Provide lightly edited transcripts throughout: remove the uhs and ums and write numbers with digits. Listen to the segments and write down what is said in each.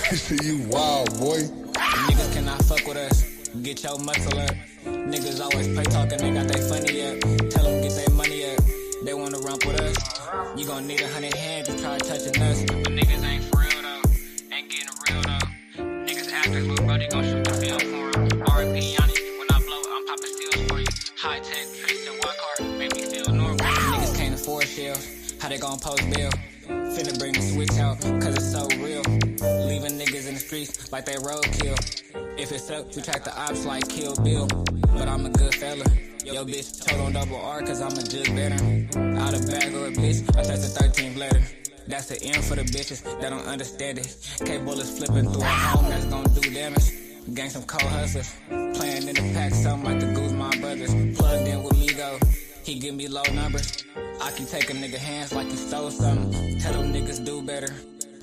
You wild, boy. Niggas cannot fuck with us. Get your muscle up. Niggas always play talking, they got they funny up. Tell them get their money up. They wanna rump with us. You gon' need 100 hands to try touching us. But niggas ain't for real though. Ain't getting real though. Niggas actors, little brody gon' shoot the film for him. R.I.P. Yanni, when I blow, I'm popping steals for you. High tech, tricks and walk hard, make me feel normal. Niggas can't afford shells. How they gon' post bill? Finna bring the switch out, cause it's so real. Leaving niggas in the streets like they roadkill. If it's up, we track the ops like Kill Bill. But I'm a good fella. Yo bitch, told on double R cause I'm a jug better. Out of bag or a bitch, I touched the 13th letter. That's the end for the bitches that don't understand it. K-bullets flipping through a home that's gon' do damage. Gang some cold hustlers. Playing in the pack, something like the Guzman brothers. Plugged in with Migo. He give me low numbers. I can take a nigga hands like he stole something. Tell them niggas do better.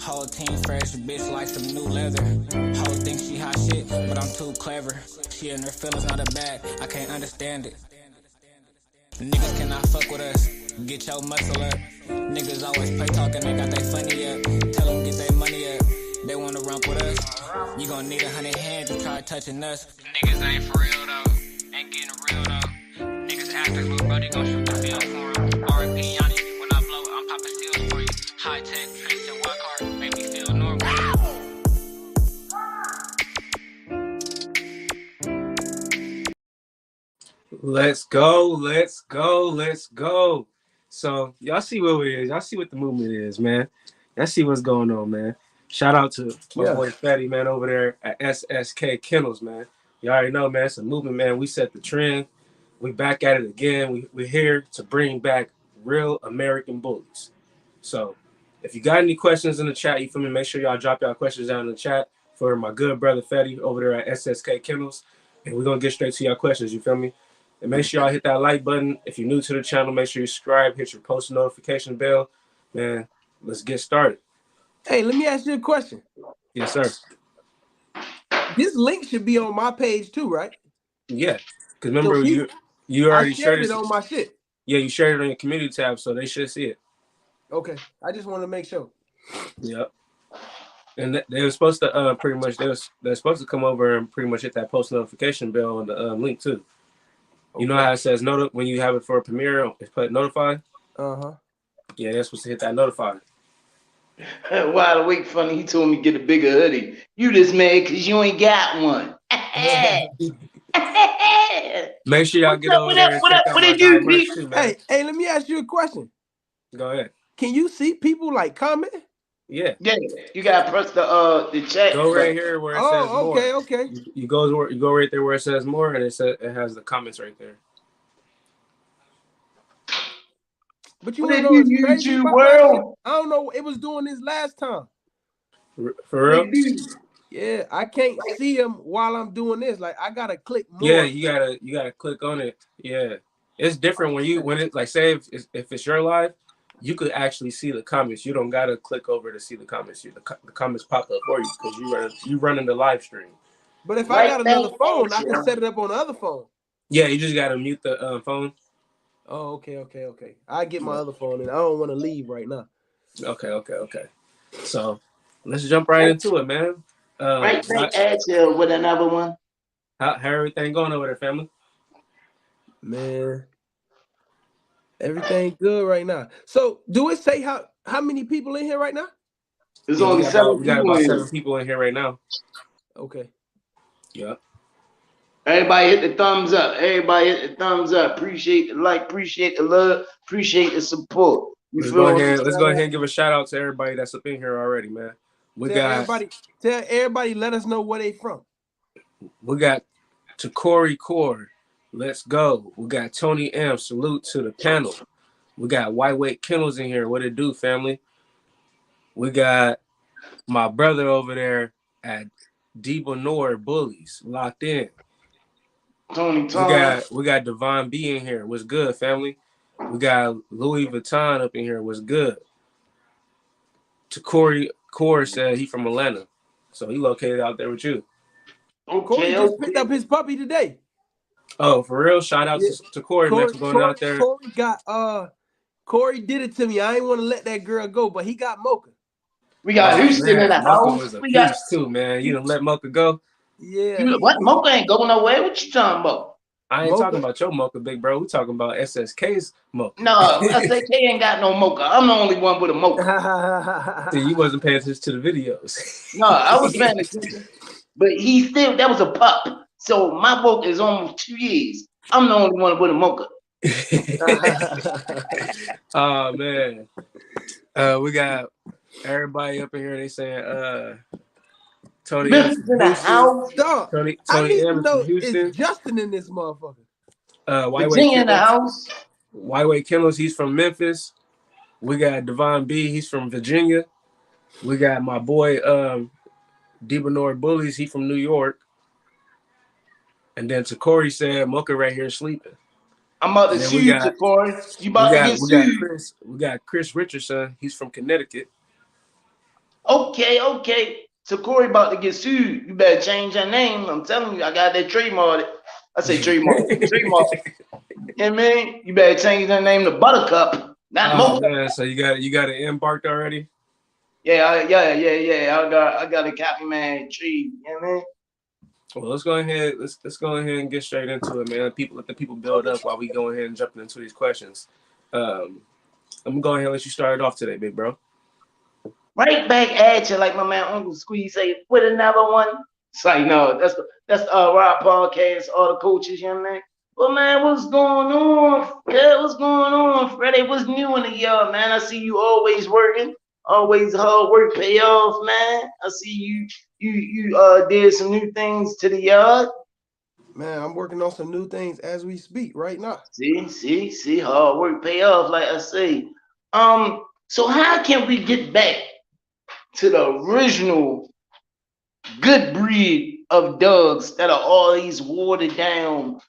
Whole team fresh, bitch like some new leather. Whole think she hot shit, but I'm too clever. She in her feelings, not a bad, I can't understand it. Niggas cannot fuck with us. Get your muscle up. Niggas always play talking, they got they funny up. Tell them get their money up. They wanna rump with us. You gon' need 100 hands to try touching us. Niggas ain't for real though. Ain't getting real though. Niggas actors, little brody gon' shoot the film for him. R.I.P. Yanni, when I blow, I'm popping steals for you. High tech, tricks and walk hard, make me feel normal. Let's go, let's go, let's go. So y'all see what it is. Y'all see what the movement is, man. Y'all see what's going on, man. Shout out to my boy Fatty, man, over there at SSK Kennels, man. You already know, man, it's a movement, man. We set the trend. We back at it again. We're here to bring back real American bullies. So if you got any questions in the chat, you feel me, make sure y'all drop y'all questions down in the chat for my good brother Fatty over there at SSK Kennels. And we're going to get straight to y'all questions, you feel me? And make sure y'all hit that like button. If you're new to the channel, make sure you subscribe, hit your post notification bell. Man, let's get started. Hey, let me ask you a question. Yes, sir. This link should be on my page too, right? Yeah, because remember, so you already shared it on my shit. Yeah, you shared it on your community tab, so they should see it. Okay, I just want to make sure. Yep. And they were supposed to pretty much they're supposed to come over and pretty much hit that post notification bell on the link too. Okay. You know how it says when you have it for a premiere, it's put notify. Yeah, they're supposed to hit that notify. While awake, funny, he told me get a bigger hoodie. You just mad because you ain't got one. Make sure y'all get over there and check out my guy merch too, man. Hey, let me ask you a question. Go ahead. Can you see people like comment? Yeah. Yeah, you gotta press the chat. Go right here where it says more. Okay. You go right there where it says more, and it has the comments right there. But you know what's crazy about world? I don't know. It was doing this last time. For real? Yeah, I can't see them while I'm doing this. Like I gotta click more. Yeah, you gotta click on it. Yeah, it's different when it's like say if it's your live, you could actually see the comments. You don't gotta click over to see the comments. The comments pop up for you because you running the live stream. But if I got another phone, I can set it up on the other phone. Yeah, you just gotta mute the phone. Oh, okay. I get my other phone, and I don't want to leave right now. Okay. So let's jump right into it, man. Right with another one. How everything going over there, family? Man, everything good right now. So, do it say how many people in here right now? There's only 7 people. We got about 7 people in here right now. Okay. Yeah. Everybody hit the thumbs up. Appreciate the like. Appreciate the love. Appreciate the support. Let's go ahead and give a shout out to everybody that's up in here already, man. Tell everybody, let us know where they from. We got Takori Core. Let's go. We got Tony M. Salute to the panel. We got Whiteweight Kennels in here. What it do, family? We got my brother over there at Debonor Bullies locked in. Tony. We got Devon B in here. What's good, family? We got Louis Vuitton up in here. What's good? Takori Core said he from Atlanta, so he located out there with you. Corey just picked up his puppy today. Oh, for real? Shout out to Corey, man, for going out there. Corey did it to me. I ain't want to let that girl go, but he got Mocha. We got Houston in the Mocha house. was a We got piece too, man. You done let Mocha go. Yeah. what? Mocha ain't going nowhere. What you talking about? I ain't talking about your Mocha, big bro. We talking about SSK's Mocha. No, SSK ain't got no Mocha. I'm the only one with a Mocha. See, you wasn't paying attention to the videos. No, I was paying attention. But that was a pup. So my Mocha is almost 2 years. I'm the only one with a Mocha. Oh man. We got everybody up in here. They saying Tony M Memphis from in the Houston. house. Dog, Tony I need M to from know, Houston. is Justin in this motherfucker? Virginia in the house. Whiteway Kennels, he's from Memphis. We got Devon B, he's from Virginia. We got my boy Debenor Bullies, he from New York. And then Takori said Mocha right here sleeping. I'm about to sue you, Corey. You about to get sued. We got Chris Richardson, he's from Connecticut. Okay. So Corey about to get sued. You better change your name. I'm telling you, I got that trademark. I say trademark. Trademark. You know what I mean? You better change that name to Buttercup. Not Mocha. Man, so you got it embarked already? Yeah. I got a copy man tree. You know what I mean? Well, let's go ahead. Let's go ahead and get straight into it, man. Let the people build up while we go ahead and jump into these questions. I'm gonna go ahead and let you start it off today, big bro. Right back at you, like my man Uncle Squeeze say, with another one. It's like, no, that's Rob Podcast, all the coaches, you know what I mean? Well, man, what's going on? Yeah, what's going on, Freddie? What's new in the yard, man? I see you always working, always hard work pay off, man. I see you did some new things to the yard. Man, I'm working on some new things as we speak right now. See, hard work pay off, like I say. So how can we get back to the original good breed of dogs that are all these watered down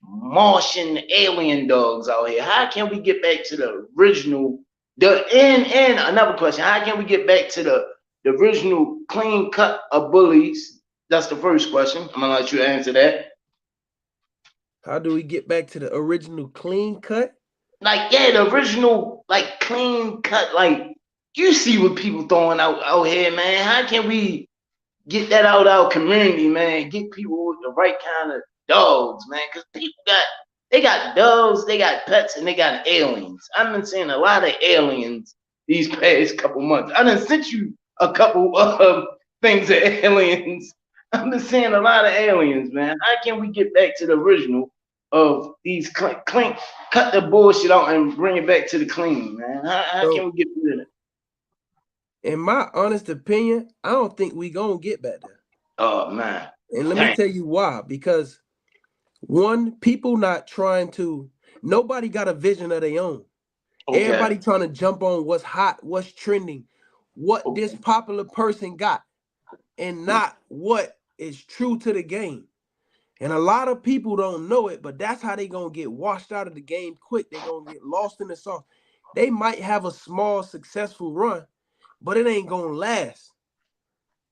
Martian alien dogs out here? How can we get back to the original? And another question: how can we get back to the original clean cut of bullies? That's the first question. I'm gonna let you answer that. How do we get back to the original clean cut? Like, yeah, the original, like, clean cut. Like, you see what people throwing out here, man. How can we get that out of our community, man? Get people with the right kind of dogs, man. Because people got dogs, they got pets, and they got aliens. I've been seeing a lot of aliens these past couple months. I done sent you a couple of things of aliens. I've been seeing a lot of aliens, man. How can we get back to the original of these clean, cut the bullshit out and bring it back to the clean, man? How can we get rid of it? In my honest opinion, I don't think we gonna get back there. Oh, man. And let me tell you why. Because one, people not trying to, nobody got a vision of their own. Okay. Everybody trying to jump on what's hot, what's trending, what this popular person got, and not what is true to the game. And a lot of people don't know it, but that's how they gonna get washed out of the game quick. They gonna get lost in the sauce. They might have a small successful run, but it ain't gonna last.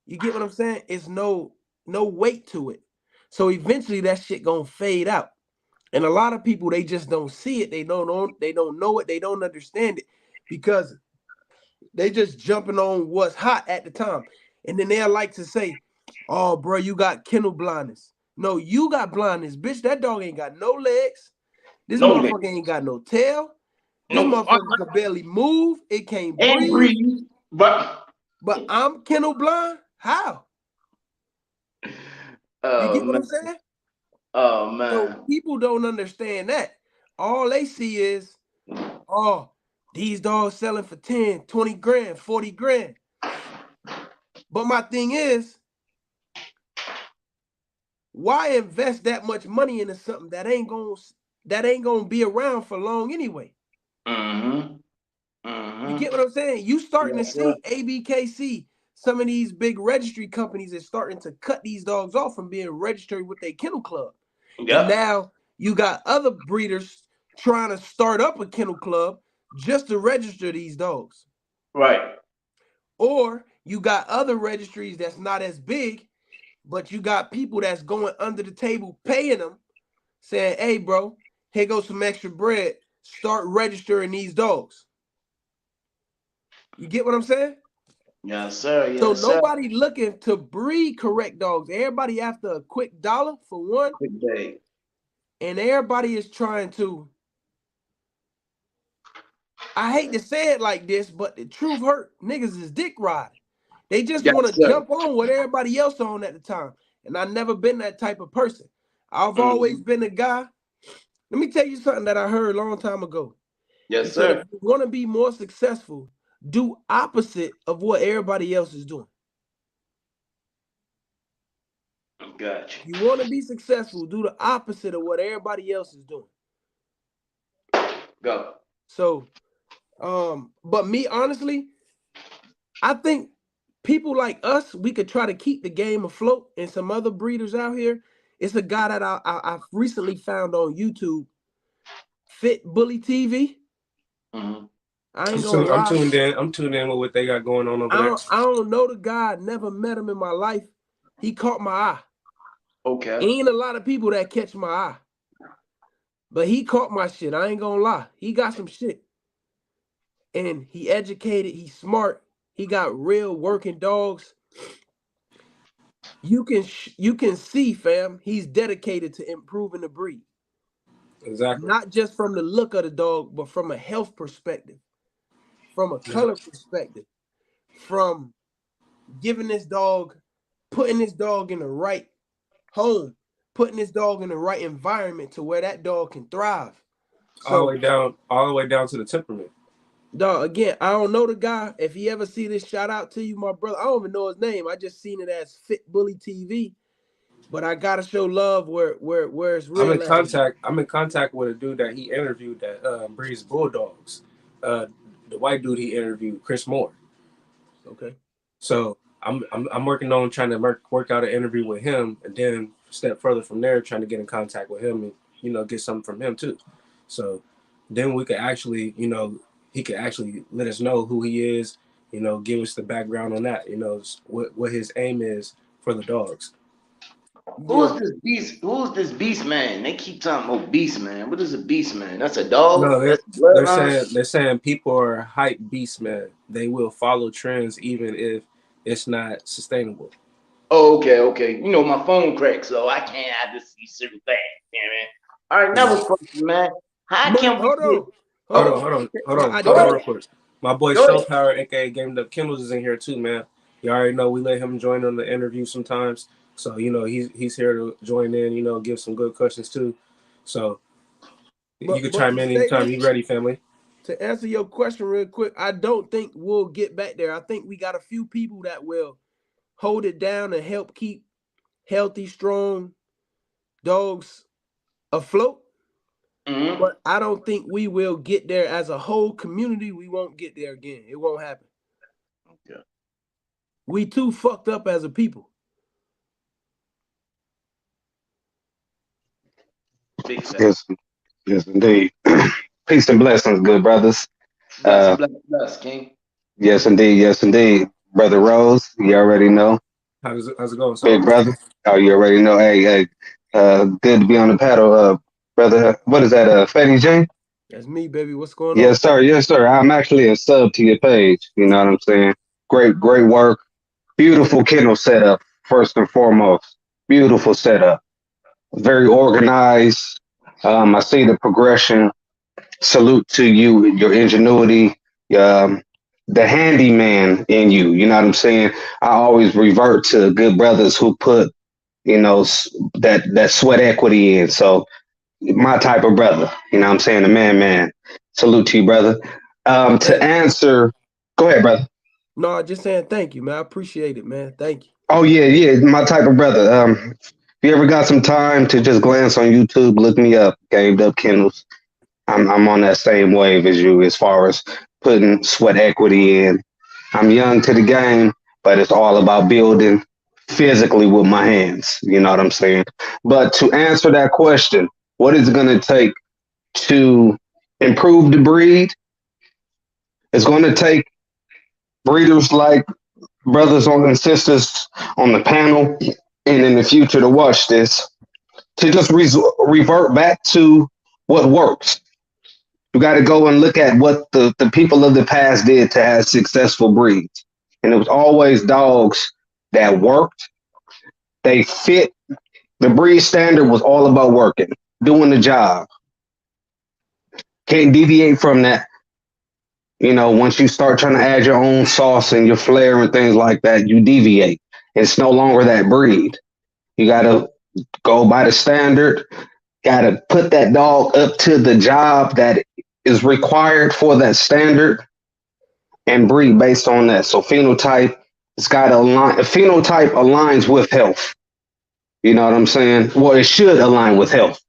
You get what I'm saying? It's no weight to it. So eventually that shit gonna fade out. And a lot of people, they just don't see it. They don't know it. They don't understand it because they just jumping on what's hot at the time. And then they'll like to say, oh, bro, you got kennel blindness. No, you got blindness, bitch. That dog ain't got no legs. This motherfucker ain't got no tail. This motherfucker can barely move. It can't breathe. But I'm kennel blind? How? You get what I'm saying? Oh, man. So people don't understand that. All they see is, oh, these dogs selling for 10, 20 grand, 40 grand. But my thing is, why invest that much money into something that ain't gonna be around for long anyway? You get what I'm saying? You starting to see ABKC, some of these big registry companies is starting to cut these dogs off from being registered with their kennel club. And now you got other breeders trying to start up a kennel club just to register these dogs. Right. Or you got other registries that's not as big, but you got people that's going under the table paying them, saying, hey, bro, here goes some extra bread. Start registering these dogs. You get what I'm saying? Yes, sir. So Yes, sir. nobody looking to breed correct dogs. Everybody after a quick dollar for one. Quick day. And everybody is trying to, I hate to say it like this, but the truth hurt. Niggas is dick riding. They just Yes, want to sir. jump on what everybody else on at the time. And I never been that type of person. I've always been a guy. Let me tell you something that I heard a long time ago. He Yes, said, sir. if you want to be more successful, do opposite of what everybody else is doing. Gotcha. If you want to be successful, do the opposite of what everybody else is doing. Go. So, but me, honestly, I think people like us, we could try to keep the game afloat. And some other breeders out here, it's a guy that I've recently found on YouTube, Fit Bully TV. Mm-hmm. I ain't gonna lie. I'm tuned in with what they got going on over there. I don't know the guy. Never met him in my life. He caught my eye. Okay. Ain't a lot of people that catch my eye. But he caught my shit. I ain't gonna lie. He got some shit. And he educated. He's smart. He got real working dogs. You can see, fam, he's dedicated to improving the breed. Exactly. Not just from the look of the dog, but from a health perspective, from a color perspective, from giving this dog, putting this dog in the right home, putting this dog in the right environment to where that dog can thrive. So, all the way down to the temperament. Dog, again, I don't know the guy. If he ever see this, shout out to you, my brother. I don't even know his name. I just seen it as Fit Bully TV. But I gotta show love where it's real. I'm in contact with a dude that he interviewed that breeds bulldogs. The white dude he interviewed, Chris Moore. Okay. So I'm working on trying to work out an interview with him, and then step further from there, trying to get in contact with him and get something from him too. So then we could actually, he could actually let us know who he is, give us the background on that, what his aim is for the dogs. Who's this beast? Who's this beast man? They keep talking about beast man. What is a beast man? That's a dog. No, That's they're saying people are hype beast man. They will follow trends even if it's not sustainable. Oh, okay. You know my phone cracked, so I can't have to see certain things. All right, another question, man. How can we? Hold on, real quick. My boy Soul Power, aka Game Up Kennels, is in here too, man. You already know we let him join on the interview sometimes, so he's here to join in. Give some good questions too. So you can chime in anytime you ready, family. To answer your question real quick, I don't think we'll get back there. I think we got a few people that will hold it down and help keep healthy, strong dogs afloat. Mm-hmm. But I don't think we will get there as a whole community. We won't get there again. It won't happen. Okay. We too fucked up as a people. Yes, indeed. Peace and blessings, good brothers. Bless, King. Yes, indeed. Brother Rose, you already know. How's it going, son? Big brother. Oh, you already know. Hey, good to be on the paddle. Brother, what is that? Fetty J? That's me, baby. What's going on? Yes, sir. I'm actually a sub to your page. You know what I'm saying? Great work. Beautiful kennel setup, first and foremost. Beautiful setup. Very organized. I see the progression. Salute to you, your ingenuity, the handyman in you. You know what I'm saying? I always revert to good brothers who put, that sweat equity in. So my type of brother, you know what I'm saying? The man. Salute to you, brother. To answer, go ahead, brother. No, just saying thank you, man. I appreciate it, man. Thank you. Oh, yeah, my type of brother. If you ever got some time to just glance on YouTube, look me up, Gamed Up Kennels. I'm on that same wave as you as far as putting sweat equity in. I'm young to the game, but it's all about building physically with my hands. You know what I'm saying? But to answer that question, what is it going to take to improve the breed? It's going to take breeders like brothers and sisters on the panel and in the future to watch this, to just revert back to what works. You got to go and look at what the people of the past did to have successful breeds. and it was always dogs that worked. They fit. The breed standard was all about working, doing the job. Can't deviate from that. Once you start trying to add your own sauce and your flair and things like that, you deviate. It's no longer that breed. You got to go by the standard, got to put that dog up to the job that is required for that standard and breed based on that. So phenotype, it's got to align. Phenotype aligns with health. You know what I'm saying? Well, it should align with health.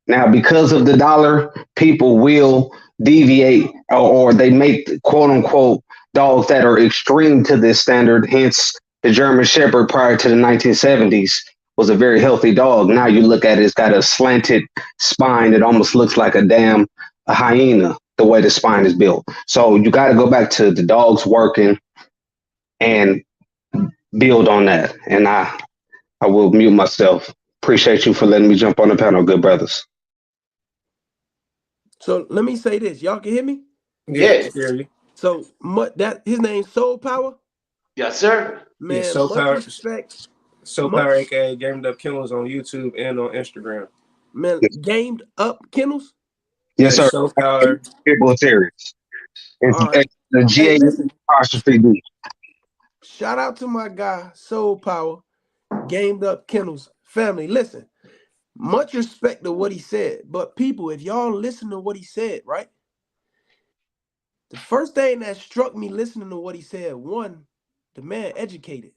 Now, because of the dollar, people will deviate or they make quote unquote dogs that are extreme to this standard. Hence, the German Shepherd prior to the 1970s was a very healthy dog. Now you look at it, it's got a slanted spine. It almost looks like a hyena, the way the spine is built. So you got to go back to the dogs working and build on that. And I will mute myself. Appreciate you for letting me jump on the panel, good brothers. So let me say this. Y'all can hear me? Yeah. So that his name's Soul Power? Yes, sir. Man, yeah, Soul much Power, respect. Soul Power, aka Gamed Up Kennels on YouTube and on Instagram. Man, Gamed Up Kennels? Yes, sir. Soul Power. Series. All right. The GA apostrophe D. Shout out to my guy, Soul Power, Gamed Up Kennels. Family, listen. Much respect to what he said. But people, if y'all listen to what he said, right? The first thing that struck me listening to what he said, one, the man educated.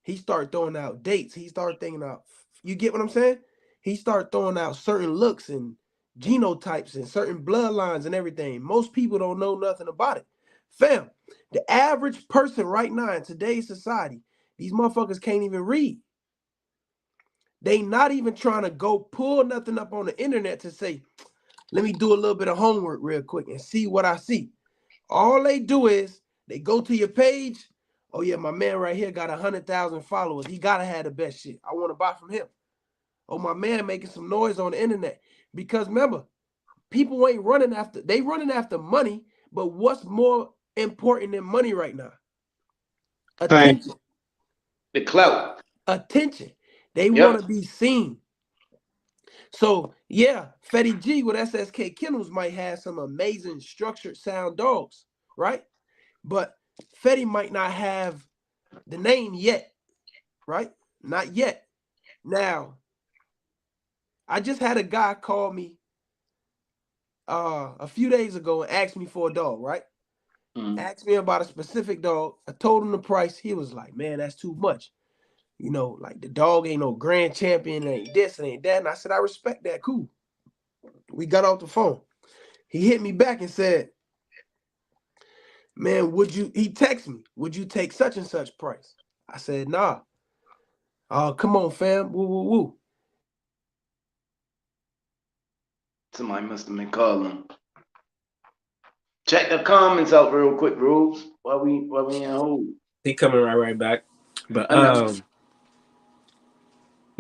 He started throwing out dates. He started thinking out, you get what I'm saying? He started throwing out certain looks and genotypes and certain bloodlines and everything. Most people don't know nothing about it. Fam, the average person right now in today's society, these motherfuckers can't even read. They not even trying to go pull nothing up on the internet to say, let me do a little bit of homework real quick and see what I see. All they do is they go to your page. Oh yeah, my man right here got 100,000 followers. He gotta have the best shit. I want to buy from him. Oh, my man making some noise on the internet. Because remember, people ain't running after, they running after money, but what's more important than money right now? Attention. The clout. Attention. They want to be seen. So yeah, Fetty G with SSK Kennels might have some amazing structured sound dogs, right? But Fetty might not have the name yet, right? Not yet. Now, I just had a guy call me a few days ago and asked me for a dog, right? Asked me about a specific dog. I told him the price. He was like, man, that's too much. Like the dog ain't no grand champion, ain't this, ain't that. And I said, I respect that. Cool. We got off the phone. He hit me back and said, man, he texted me, would you take such and such price? I said, nah. Oh, come on, fam. Woo, woo, woo. Somebody must have been calling. Check the comments out real quick, Rubes. While we in hold. He coming right back. But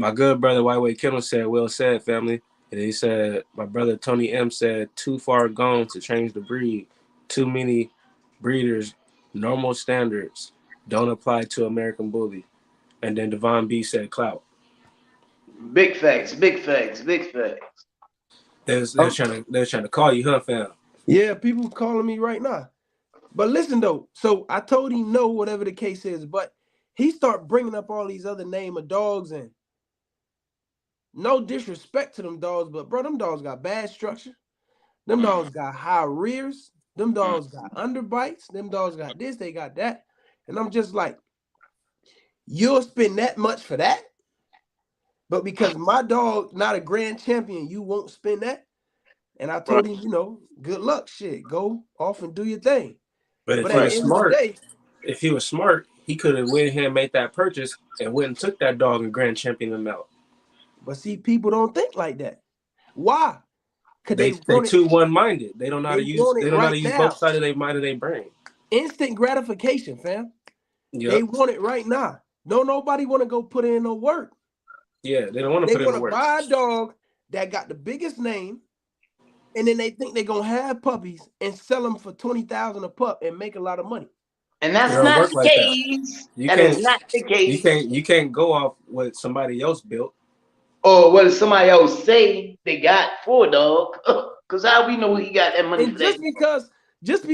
my good brother Whiteway Kennel said, well said, family. And he said, my brother Tony M said, too far gone to change the breed. Too many breeders, normal standards don't apply to American Bully. And then Devon B said clout. Big facts, big facts, big facts. They're trying to call you, huh, fam? Yeah, people calling me right now. But listen though, so I told him no, whatever the case is, but he start bringing up all these other name of dogs, and no disrespect to them dogs, but bro, them dogs got bad structure. Them dogs got high rears. Them dogs got underbites. Them dogs got this, they got that. And I'm just like, you'll spend that much for that? But because my dog not a grand champion, you won't spend that? And I told him, good luck, shit. Go off and do your thing. But if he was smart, he could have went ahead and made that purchase and went and took that dog and grand champion him out. But see, people don't think like that. Why? Because they too one-minded. They don't know how to use. They don't know how to use both sides of their mind and their brain. Instant gratification, fam. Yep. They want it right now. Don't nobody want to go put in no work. Yeah, they don't want to put in the work. They want to buy a dog that got the biggest name, and then they think they're gonna have puppies and sell them for $20,000 a pup and make a lot of money. And It that's don't not work the like that. case. You That can't is not the case. you can't go off what somebody else built. Or what does somebody else say they got for a dog? Because how we know he got that money And for that? just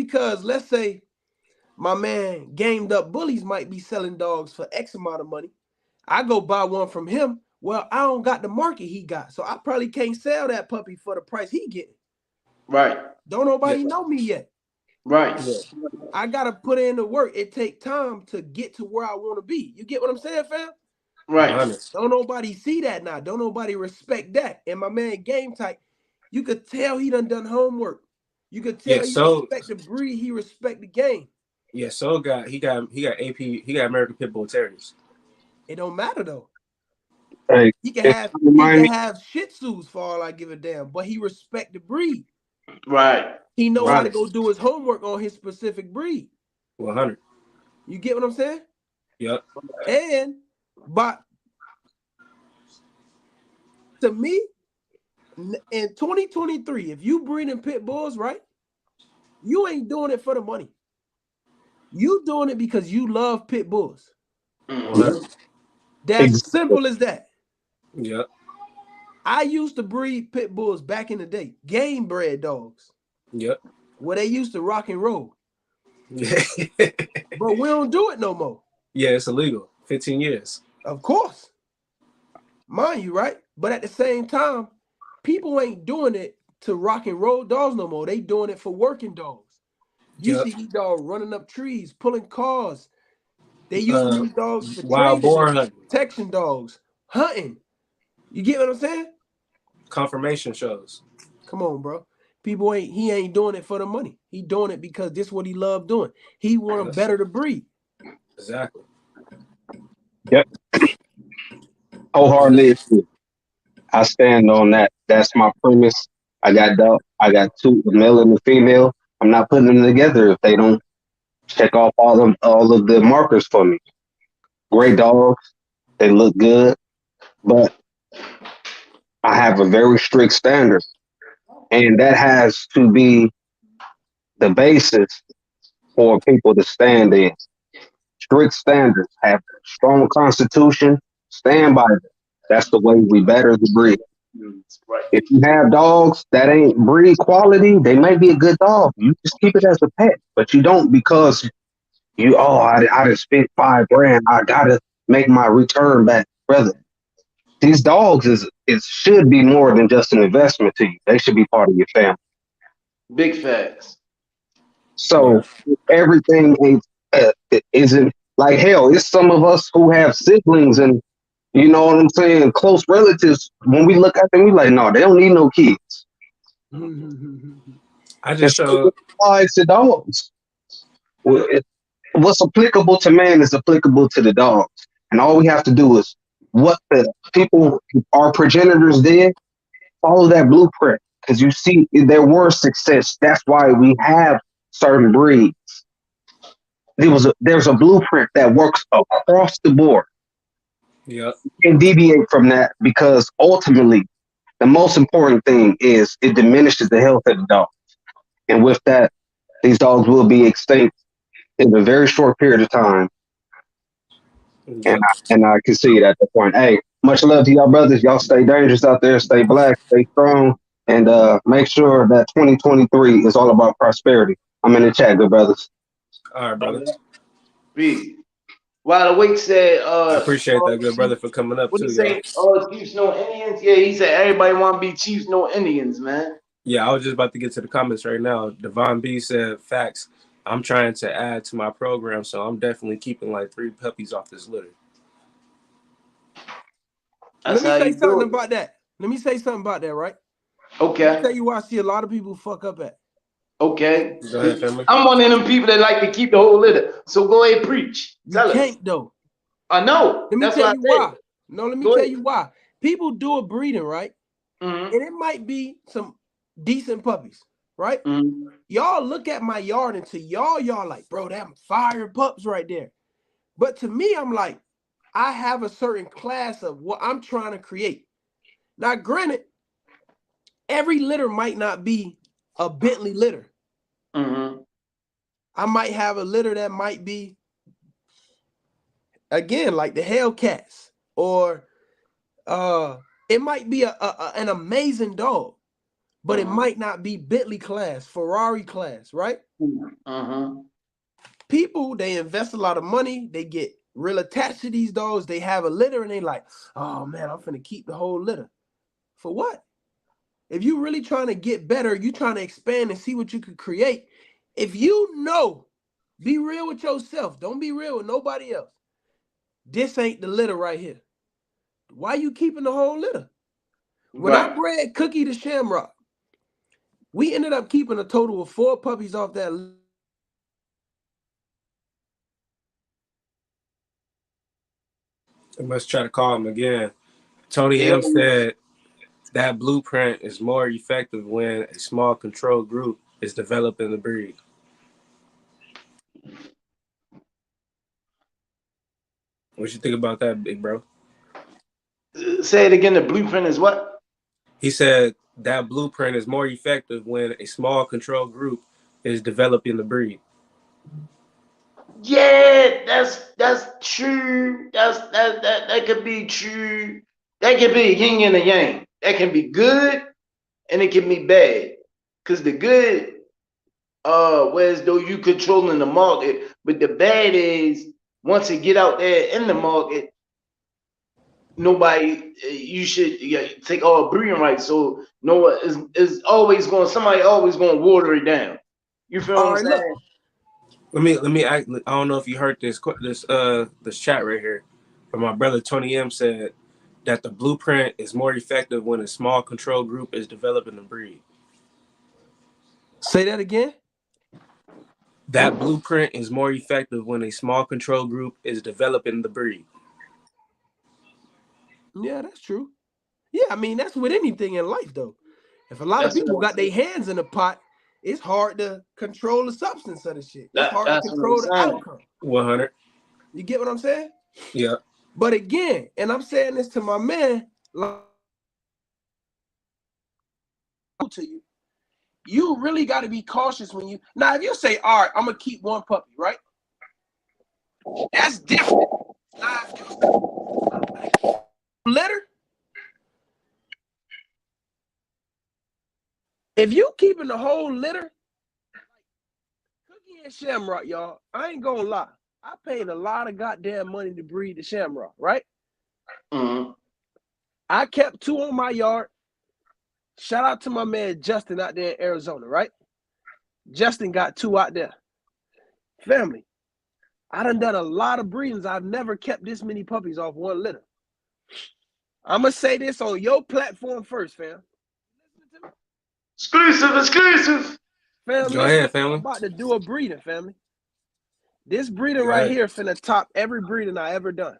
because, let's say my man gamed up Bullies might be selling dogs for X amount of money. I go buy one from him. Well, I don't got the market he got, so I probably can't sell that puppy for the price he getting. Right. Don't nobody know me yet. Right. Yeah. I gotta put in the work. It take time to get to where I want to be. You get what I'm saying, fam? Right. Honest. Don't nobody see that now. Don't nobody respect that. And my man Game Type, you could tell he done homework. You could tell Yeah, he so respect the breed, he respect the game. yeah, so he got AP, he got American Pit Bull Terriers. It don't matter though. Hey, He can it have remind me. Shih Tzus for all I give a damn, but he respect the breed. Right. He know how to Right. go do his homework on his specific breed. 100. You get what I'm saying? Yep. And but to me, in 2023, if you breeding pit bulls, right, you ain't doing it for the money. You doing it because you love pit bulls. 100. That's Exactly. simple as that. Yep. I used to breed pit bulls back in the day, game bred dogs, Yep. where they used to rock and roll. Yeah. But we don't do it no more. Yeah, it's illegal. 15 years. Of course. Mind you, right? But at the same time, people ain't doing it to rock and roll dogs no more. They doing it for working dogs. You Yep. see these dogs running up trees, pulling cars. They using these dogs for Wild training boar and hunting. protection dogs, hunting. You get what I'm saying? Confirmation shows. Come on, bro. He ain't doing it for the money. He doing it because this is what he loved doing. He want to better the breed. Exactly. Yep. Wholeheartedly, I stand on that. That's my premise. I got two, a male and a female. I'm not putting them together if they don't check off all of the markers for me. Great dogs. They look good, but I have a very strict standard, and that has to be the basis for people to stand in. Strict standards, have a strong constitution, stand by it. That's the way we better the breed. Right. If you have dogs that ain't breed quality, they may be a good dog. You just keep it as a pet, but you don't because I just spent $5,000. I gotta make my return back, brother. These dogs it should be more than just an investment to you. They should be part of your family. Big facts. Yeah. So everything it isn't like hell. It's some of us who have siblings and you know what I'm saying, close relatives. When we look at them, we like, no, they don't need no kids. I It's just showed. applies to dogs. What's applicable to man is applicable to the dogs, and all we have to do is what the people, our progenitors did. Follow that blueprint because you see there were success. That's why we have certain breeds. There's a blueprint that works across the board. Yep. You can deviate from that because ultimately the most important thing is it diminishes the health of the dog. And with that, these dogs will be extinct in a very short period of time. Yep. And I can see it at the point. Hey, much love to y'all brothers. Y'all stay dangerous out there, stay black, stay strong, and make sure that 2023 is all about prosperity. I'm in the chat, good brothers. All right, brother. Peace. While the Wake said, I appreciate that, good brother, for coming up what do too, you y'all. say? Chiefs, no Indians? Yeah, he said everybody want to be Chiefs, no Indians, man. Yeah, I was just about to get to the comments right now. Devon B said, facts. I'm trying to add to my program, so I'm definitely keeping like 3 puppies off this litter. That's Let me how say you do something it. about that. Let me say something about that, right? Okay. Let me tell you where I see a lot of people fuck up at. Okay. Go ahead, family. I'm one of them people that like to keep the whole litter. So go ahead, preach. You Tell us. can't though. I know. Let me That's tell what you I said. why. No, let me Go tell ahead. you why. People do a breeding, right? Mm-hmm. And it might be some decent puppies, right? Mm-hmm. Y'all look at my yard and to y'all like, bro, them fire pups right there. But to me, I'm like, I have a certain class of what I'm trying to create. Now, granted, every litter might not be a Bentley litter. I might have a litter that might be, again, like the Hellcats, or it might be an amazing dog, but it might not be Bentley class, Ferrari class, right? People, they invest a lot of money, they get real attached to these dogs, they have a litter, and they like, oh man, I'm finna keep the whole litter. For what? If you really trying to get better, you trying to expand and see what you could create, if you know, be real with yourself, don't be real with nobody else, this ain't the litter right here. Why you keeping the whole litter? When I bred Cookie the Shamrock, we ended up keeping a total of 4 puppies off that litter. I must try to call him again. Tony M said that blueprint is more effective when a small control group is developing the breed. What you think about that, big bro? Say it again. The blueprint is what? He said that blueprint is more effective when a small control group is developing the breed. Yeah, that's true. That could be true. That could be a yin and a yang. That can be good and it can be bad. Cause the good, whereas though you controlling the market, but the bad is once it get out there in the market, nobody, you should take all breeding rights. So no one is always going. Somebody always going to water it down. You feel what I'm saying? Look. Let me act. I don't know if you heard this chat right here, but my brother Tony M said that the blueprint is more effective when a small control group is developing the breed. Say that again. That blueprint is more effective when a small control group is developing the breed. Yeah, that's true. Yeah, I mean, that's with anything in life, though. If a lot of people got their hands in the pot, it's hard to control the substance of the shit. It's hard to control the outcome. 100. You get what I'm saying? Yeah. But again, and I'm saying this to my man, to you, you really got to be cautious when you. Now, if you say, all right, I'm going to keep 1 puppy, right? That's different. Now, if you litter, if you keeping the whole litter, Cookie and Shamrock, y'all, I ain't gonna lie. I paid a lot of goddamn money to breed the Shamrock, right? I kept 2 on my yard. Shout out to my man Justin out there in Arizona, right? Justin got 2 out there. Family, I done a lot of breedings. I've never kept this many puppies off 1 litter. I'm going to say this on your platform first, fam. Exclusive. Family, go ahead, family. I'm about to do a breeding, family. This breeding right here finna top every breeding I ever done.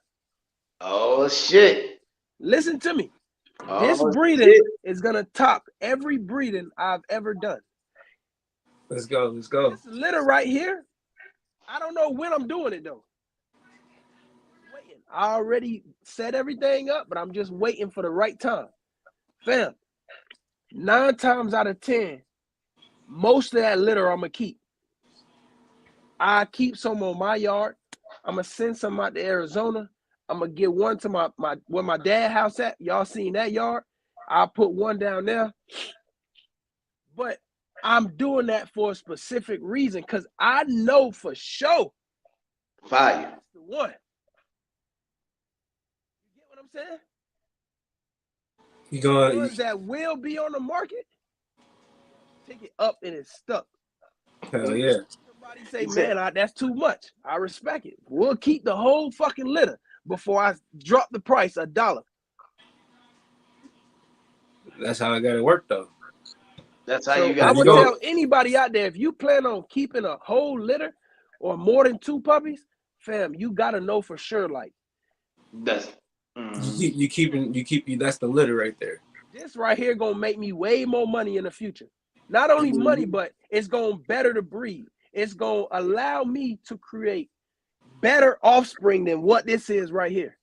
Oh, shit. Listen to me. This breeding is going to top every breeding I've ever done. Let's go. This litter right here, I don't know when I'm doing it, though. Waiting. I already set everything up, but I'm just waiting for the right time. Fam, 9 times out of 10, most of that litter I'm going to keep. I keep some on my yard. I'm going to send some out to Arizona. I'm going to get 1 to my where my dad house at. Y'all seen that yard? I'll put 1 down there. But I'm doing that for a specific reason because I know for sure. Fire. That's the one. You get what I'm saying? The ones that will be on the market, pick it up and it's stuck. Hell yeah. Somebody say, man, that's too much. I respect it. We'll keep the whole fucking litter before I drop the price $1. That's how I got it work, though. That's how you got I'm going to tell anybody out there, if you plan on keeping a whole litter or more than 2 puppies, fam, you got to know for sure, like. That's you keep that's the litter right there. This right here going to make me way more money in the future. Not only money, but it's going to better the breed. It's going to allow me to create better offspring than what this is right here.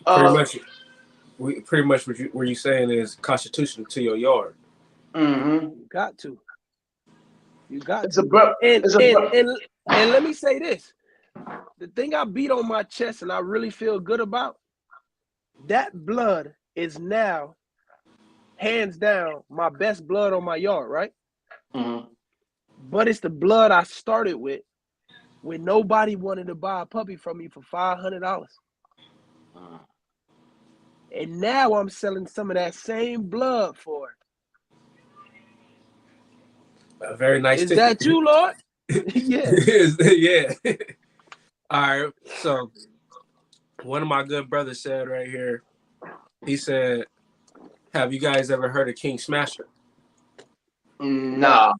Pretty much. we pretty much what you saying is constitutional to your yard. Mm-hmm. You got to. It's a bro. And let me say this. The thing I beat on my chest and I really feel good about, that blood is now, hands down, my best blood on my yard, right? Mm-hmm. But it's the blood I started with when nobody wanted to buy a puppy from me for $500. And now I'm selling some of that same blood for. A very nice Is ticket. that you, Lord? Yeah. Yeah. All right. So one of my good brothers said right here, he said, have you guys ever heard of King Smasher? Nah.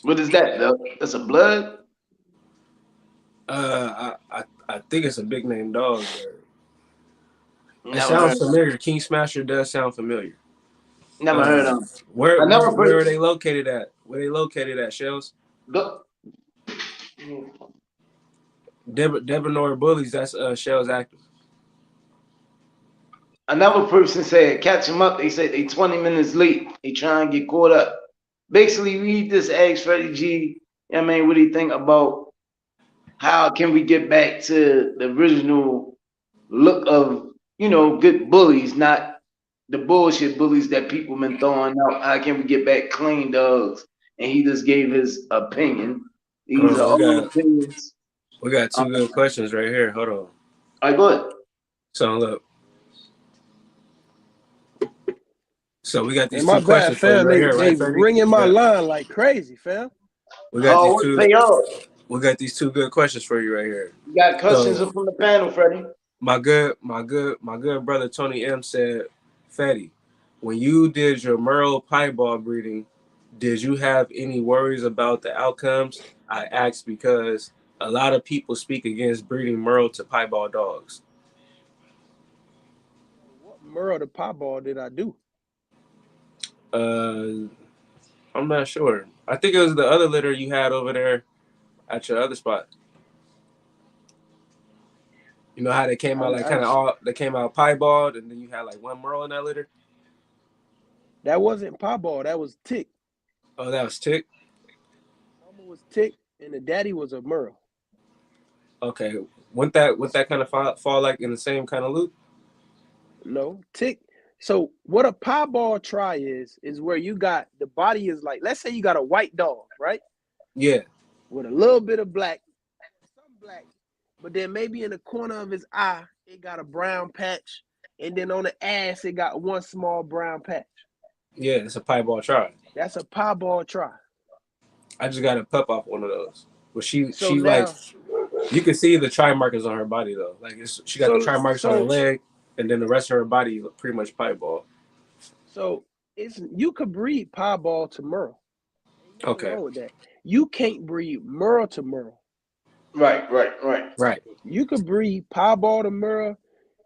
What is that, though? That's a blood? I think it's a big name dog. It Never sounds heard of familiar. King Smasher does sound familiar. Never heard of Where I never are they located at? Where they located at, Shells? Devonor Bullies, that's Shells active. Another person said, catch them up. They said they 20 minutes late. They trying to get caught up. Basically, read this, ask Freddie G. I mean, what do you think about how can we get back to the original look of, good bullies, not the bullshit bullies that people been throwing out? How can we get back clean dogs? And he just gave his opinion. These are all opinions. We got two good questions right here. Hold on. All right, go ahead. So look. So we got these my two questions for you right here, right, They ringing my line like crazy, fam. We got these two. We got these two good questions for you right here. You got questions from the panel, Freddie. My good brother Tony M said, Fetty, when you did your Merle piebald breeding, did you have any worries about the outcomes? I asked because a lot of people speak against breeding Merle to piebald dogs. What Merle to piebald did I do? I'm not sure. I think it was the other litter you had over there at your other spot. You know how they came out they came out piebald, and then you had like one Merle in that litter? That wasn't piebald, that was tick. Oh, that was tick? Mama was tick, and the daddy was a Merle. Okay. Wouldn't that kind of fall like in the same kind of loop? No, tick. So what a piebald try is where you got the body is like, let's say you got a white dog, right? Yeah. With a little bit of black, some black, but then maybe in the corner of his eye, it got a brown patch, and then on the ass, it got one small brown patch. Yeah, it's a piebald try. That's a piebald try. I just got a pup off one of those. But she now, like, you can see the try markers on her body though. Like she got the try markers on her leg, and then the rest of her body is pretty much piebald. So you could breed piebald to Merle. Okay. Wrong with that. You can't breed Merle to Merle. Right. You could breed piebald to Merle.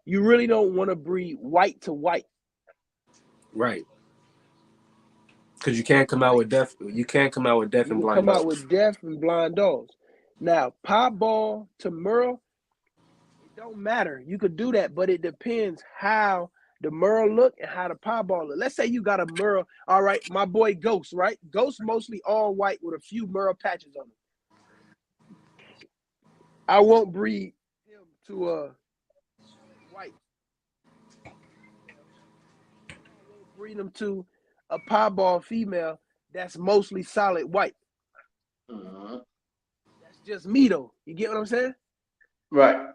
You really don't want to breed white to white. Right. Because you can't come out with deaf. You can't come out with deaf and blind dogs. Come out with deaf and blind dogs. Now, piebald to Merle, it don't matter. You could do that, but it depends how the Merle look and how the piebald look. Let's say you got a Merle. All right, my boy Ghost, right? Ghost mostly all white with a few Merle patches on him. I won't breed him to a white. I won't breed him to a piebald female that's mostly solid white. That's just me though. You get what I'm saying? Right. I'm not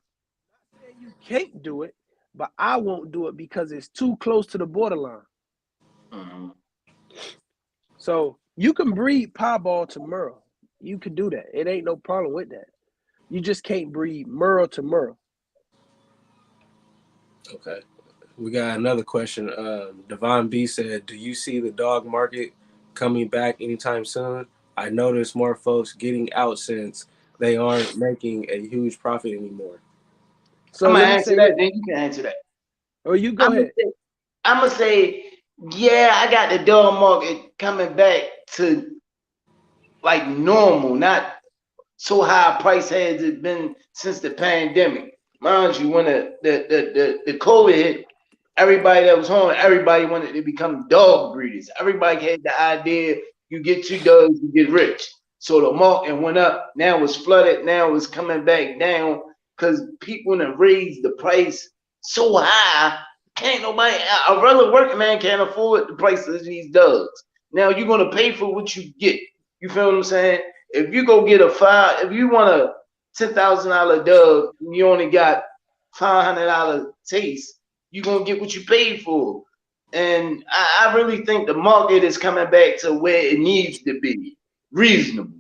saying you can't do it, but I won't do it because it's too close to the borderline. So you can breed piebald to Merle. You can do that. It ain't no problem with that. You just can't breed Merle to Merle. Okay. We got another question. Devon B said, do you see the dog market coming back anytime soon? I notice more folks getting out since they aren't making a huge profit anymore. So I'm going to answer that, then you can answer that. Or you go ahead. I'm going to say, yeah, I got the dog market coming back to like normal, not so high price has it been since the pandemic. mind you, when the COVID hit, everybody that was home, everybody wanted to become dog breeders. Everybody had the idea: you get 2 dogs, you get rich. So the market went up. Now it's flooded. Now it's coming back down because people have raised the price so high. Can't nobody, a regular working man can't afford the price of these dogs. Now you're gonna pay for what you get. You feel what I'm saying? If you go get if you want a $10,000 dog, and you only got $500 taste, you're gonna get what you paid for. And I really think the market is coming back to where it needs to be. Reasonable.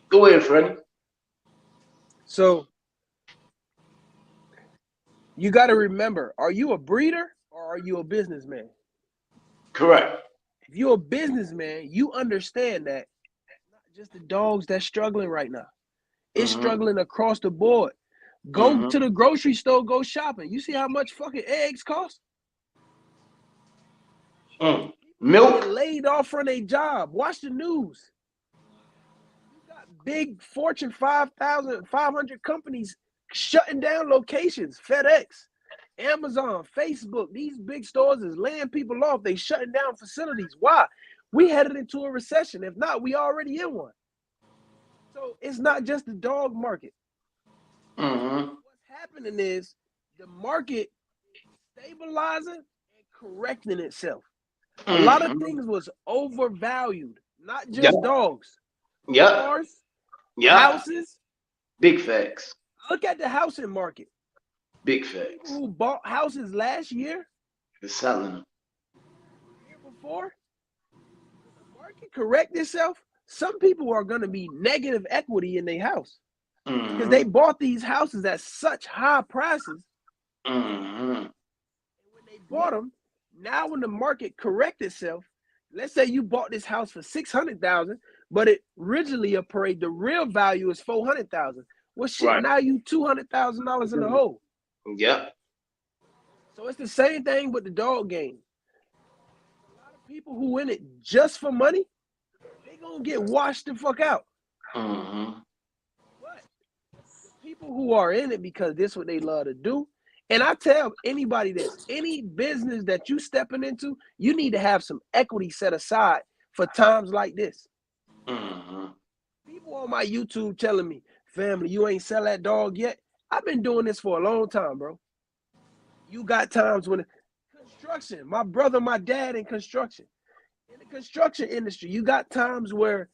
Go ahead, Freddie. So you got to remember, are you a breeder or are you a businessman? Correct. If you're a businessman, you understand that it's not just the dogs that's struggling right now. It's struggling across the board. Go to the grocery store, go shopping. You see how much fucking eggs cost? Milk. Get laid off from their job. Watch the news. You got big Fortune 500 companies shutting down locations. FedEx, Amazon, Facebook. These big stores is laying people off. They shutting down facilities. Why? We headed into a recession. If not, we already in one. So it's not just the dog market. What's happening is the market stabilizing and correcting itself. A lot of things was overvalued, not just dogs. Cars, houses. Big facts. Look at the housing market. Big facts. People who bought houses last year, they're selling them. The year before, the market correct itself. Some people are going to be negative equity in their house because they bought these houses at such high prices. And when they bought them, now when the market correct itself, let's say you bought this house for $600,000, but it originally appraised the real value is $400,000. Well, shit, now you $200,000 in the hole. Yeah. So it's the same thing with the dog game. A lot of people who in it just for money, they gonna get washed the fuck out. But the people who are in it because this is what they love to do. And I tell anybody this, any business that you stepping into, you need to have some equity set aside for times like this. People on my YouTube telling me, family, you ain't sell that dog yet. I've been doing this for a long time, bro. You got times when construction, my brother, my dad in construction. In the construction industry, you got times where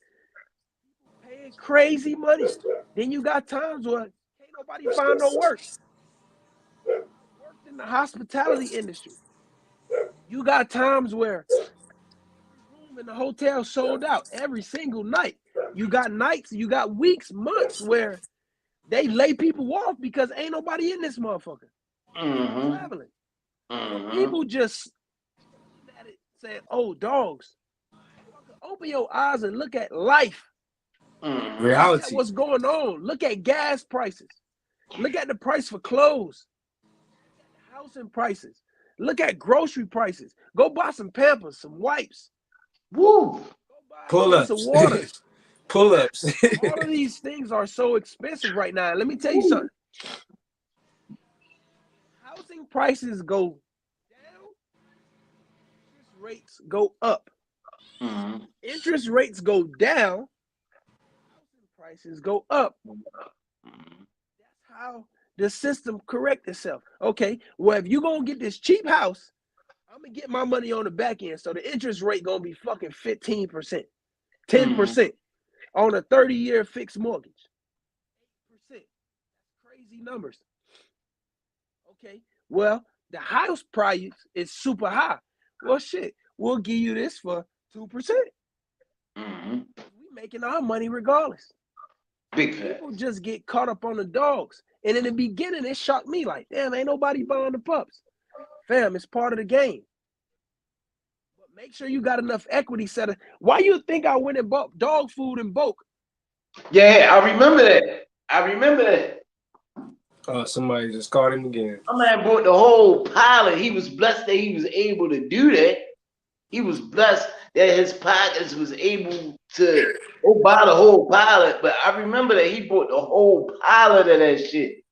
people paying crazy money. Then you got times where can't nobody find no work. Worked in the hospitality industry. You got times where every room in the hotel sold out every single night. You got nights, you got weeks, months where they lay people off because ain't nobody in this motherfucker. Traveling. People just at it saying, "Oh, dogs." Open your eyes and look at life. Reality. Look at what's going on. Look at gas prices. Look at the price for clothes. Look at the housing prices. Look at grocery prices. Go buy some Pampers, some wipes. Woo. Go buy Pull-ups. some water. Pull-ups. All of these things are so expensive right now. Let me tell you something. Housing prices go down, interest rates go up. Interest rates go down, housing prices go up. That's how the system correct itself. Okay, well, if you're going to get this cheap house, I'm going to get my money on the back end. So the interest rate going to be fucking 15%, 10% on a 30-year fixed mortgage. 8%. That's crazy numbers. Okay, well, the house price is super high. Well, shit, we'll give you this for 2%. We making our money regardless. Big People just get caught up on the dogs. And in the beginning, it shocked me like, damn, ain't nobody buying the pups. Fam, it's part of the game. But make sure you got enough equity set up. Why you think I went and bought dog food in bulk? Yeah, I remember that. Oh, somebody just called him again. My man bought the whole pilot. He was blessed that he was able to do that. He was blessed that his pockets was able to go buy the whole pilot. But I remember that he bought the whole pilot of that shit.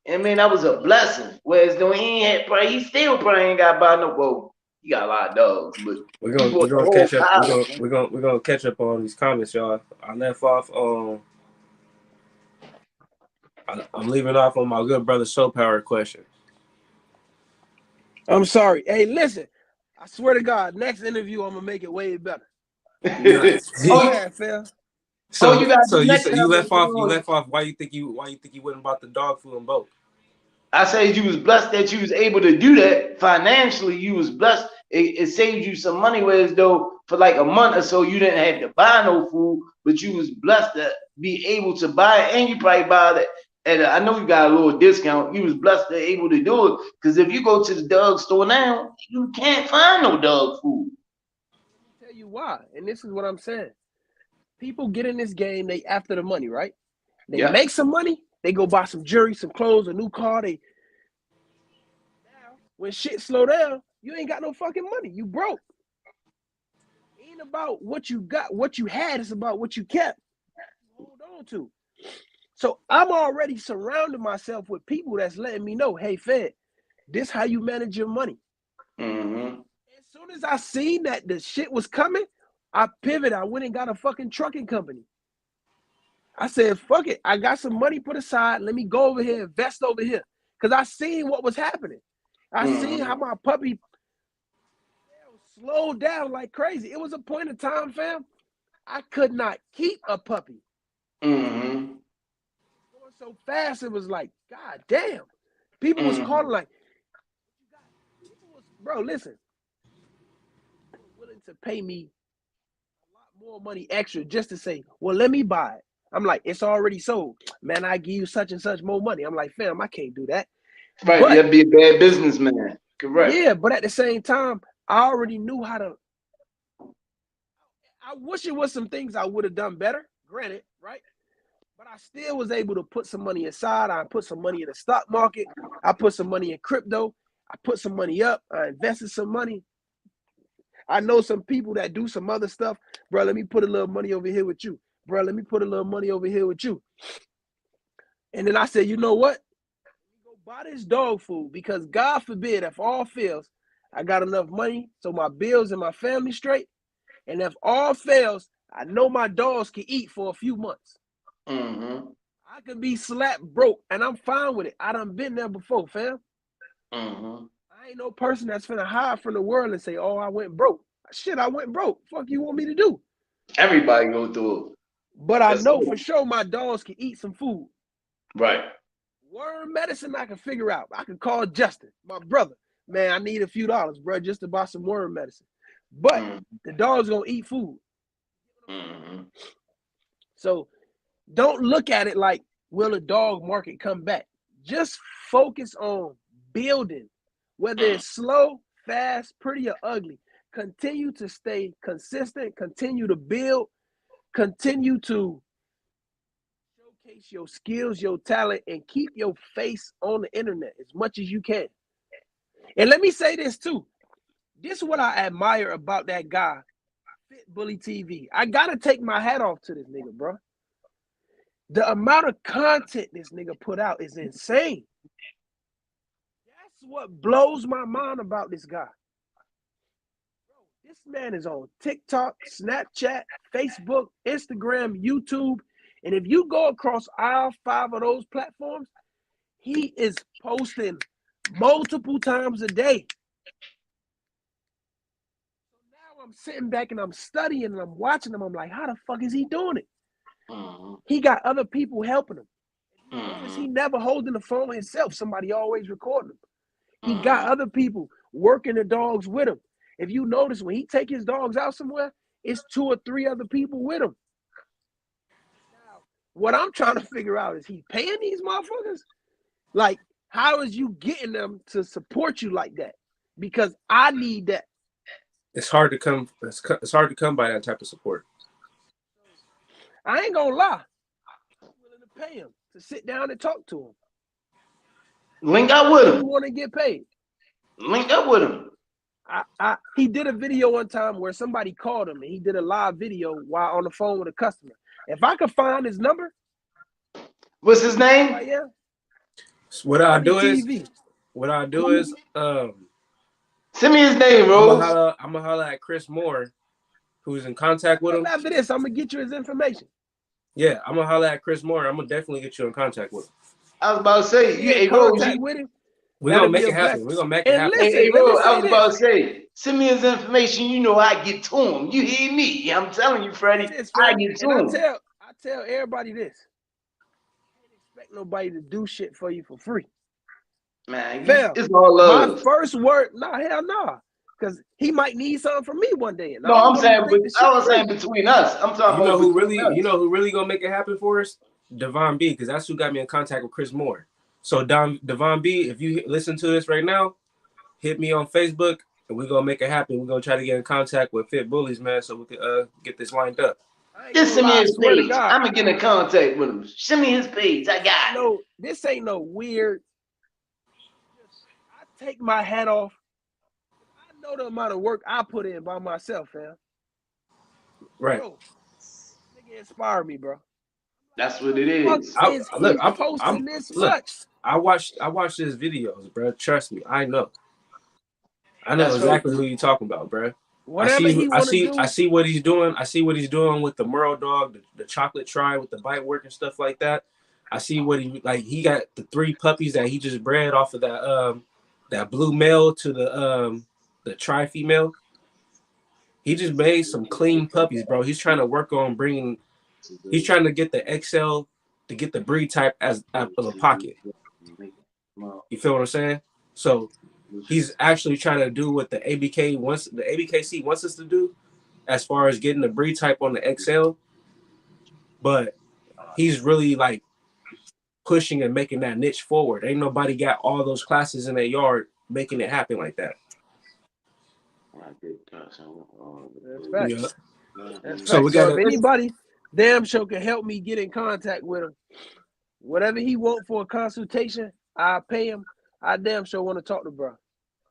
I mean, that was a blessing. Whereas though he still probably ain't got to buy no. Well, he got a lot of dogs, but We're he gonna bought the whole catch up. pile. We're gonna catch up on these comments, y'all. I left off on. I'm leaving off on my good brother Soul Power question. I'm sorry. Hey, listen. I swear to God, next interview I'm gonna make it way better. Oh, Yeah, Phil. So you got so you left off. You time. left off. Why you think you went and bought the dog food and boat? I said you was blessed that you was able to do that financially. You was blessed. It saved you some money. Whereas though for like a month or so you didn't have to buy no food, but you was blessed to be able to buy it, and you probably buy that. And I know you got a little discount. You was blessed to able to do it because if you go to the dog store now, you can't find no dog food. I'll tell you why, and this is what I'm saying. People get in this game, they after the money, right? They make some money, they go buy some jewelry, some clothes, a new car. Now, when shit slow down, you ain't got no fucking money. You broke. It ain't about what you got, what you had. It's about what you kept. Hold on to. So I'm already surrounding myself with people that's letting me know, hey, Fed, this how you manage your money. Mm-hmm. As soon as I seen that the shit was coming, I pivoted. I went and got a fucking trucking company. I said, fuck it. I got some money put aside. Let me go over here, invest over here. Because I seen what was happening. I seen how my puppy slowed down like crazy. It was a point in time, fam, I could not keep a puppy. Mm-hmm. Going so fast, it was like, God damn. People was calling like, bro, listen. They were willing to pay me a lot more money extra just to say, well, let me buy it. I'm like, it's already sold. Man, I give you such and such more money. I'm like, fam, I can't do that. Right, but, you have to be a bad businessman. Correct. Yeah, but at the same time, I already knew how to. I wish it was some things I would have done better, granted, right? But I still was able to put some money aside. I put some money in the stock market. I put some money in crypto. I put some money up. I invested some money. I know some people that do some other stuff. Bro, let me put a little money over here with you. Bro, let me put a little money over here with you. And then I said, you know what? Go buy this dog food because God forbid, if all fails, I got enough money so my bills and my family straight. And if all fails, I know my dogs can eat for a few months. Mm-hmm. I could be slapped broke, and I'm fine with it. I done been there before, fam. Mm-hmm. I ain't no person that's finna hide from the world and say, oh, I went broke. Shit, I went broke. Fuck you want me to do? Everybody go through it. But I know for sure my dogs can eat some food. Right. Worm medicine I can figure out. I can call Justin, my brother. Man, I need a few dollars, bro, just to buy some worm medicine. But the dog's gonna eat food. Mm-hmm. So don't look at it like, will the dog market come back? Just focus on building, whether it's slow, fast, pretty, or ugly. Continue to stay consistent, continue to build, continue to showcase your skills, your talent, and keep your face on the internet as much as you can. And let me say this too. This is what I admire about that guy, Fit Bully TV. I gotta take my hat off to this nigga, bro. The amount of content this nigga put out is insane. That's what blows my mind about this guy. Bro, this man is on TikTok, Snapchat, Facebook, Instagram, YouTube. And if you go across all 5 of those platforms, he is posting multiple times a day. So now I'm sitting back and I'm studying and I'm watching him. I'm like, how the fuck is he doing it? He got other people helping him. Notice he never holding the phone himself. Somebody always recording him. He got other people working the dogs with him. If you notice, when he take his dogs out somewhere, it's 2 or 3 other people with him. Now, what I'm trying to figure out is he paying these motherfuckers? Like, how is you getting them to support you like that? Because I need that. It's hard to come. It's hard to come by that type of support. I ain't gonna lie. I'm willing to pay him to sit down and talk to him. Link up with him. You want to get paid? Link up with him. He did a video one time where somebody called him and he did a live video while on the phone with a customer. If I could find his number, what's his name? Yeah. What I do TV. is send me his name, I'm Rose. gonna holla at Chris Moore, who's in contact with him. After this, I'm gonna get you his information. Yeah, I'm gonna holla at Chris Moore. I'm gonna definitely get you in contact with him. I was about to say, Get hey, in Rose, contact with him. We're gonna make it happen. We're gonna make it happen. Listen, hey, let me Rose, say I was about to this. say, send me his information. You know, I get to him. You hear me? I'm telling you, Freddie, I get to him. I tell everybody this. I can't expect nobody to do shit for you for free. Man, Fam, it's all love. my first word, hell nah. Because he might need something from me one day. And No, I'm saying, between us. I'm talking about who really gonna make it happen for us? Devon B, because that's who got me in contact with Chris Moore. So Devon B, if you listen to this right now, hit me on Facebook and we're gonna make it happen. We're gonna try to get in contact with Fit Bullies, man, so we can get this lined up. Just send me his page. I'm gonna get in contact with him. Send me his page. I got it. No, this ain't no weird. I take my hat off. I know the amount of work I put in by myself, fam. Right. Bro, nigga inspire me, bro. That's what it is. I'm posting this much. I watched his videos, bro. Trust me, I know exactly who you're talking about, bro. I see what he's doing. I see what he's doing with the Merle dog, the chocolate try with the bite work and stuff like that. I see what he got the 3 puppies that he just bred off of that blue male to the tri female. He just made some clean puppies, bro. He's trying to work on he's trying to get the XL to get the breed type as out of a pocket. You feel what I'm saying? So he's actually trying to do what the ABKC wants us to do as far as getting the breed type on the XL. But he's really like pushing and making that niche forward. Ain't nobody got all those classes in their yard making it happen like that. That's fact. So if anybody damn sure can help me get in contact with him, whatever he want for a consultation, I pay him. I damn sure want to talk to bro.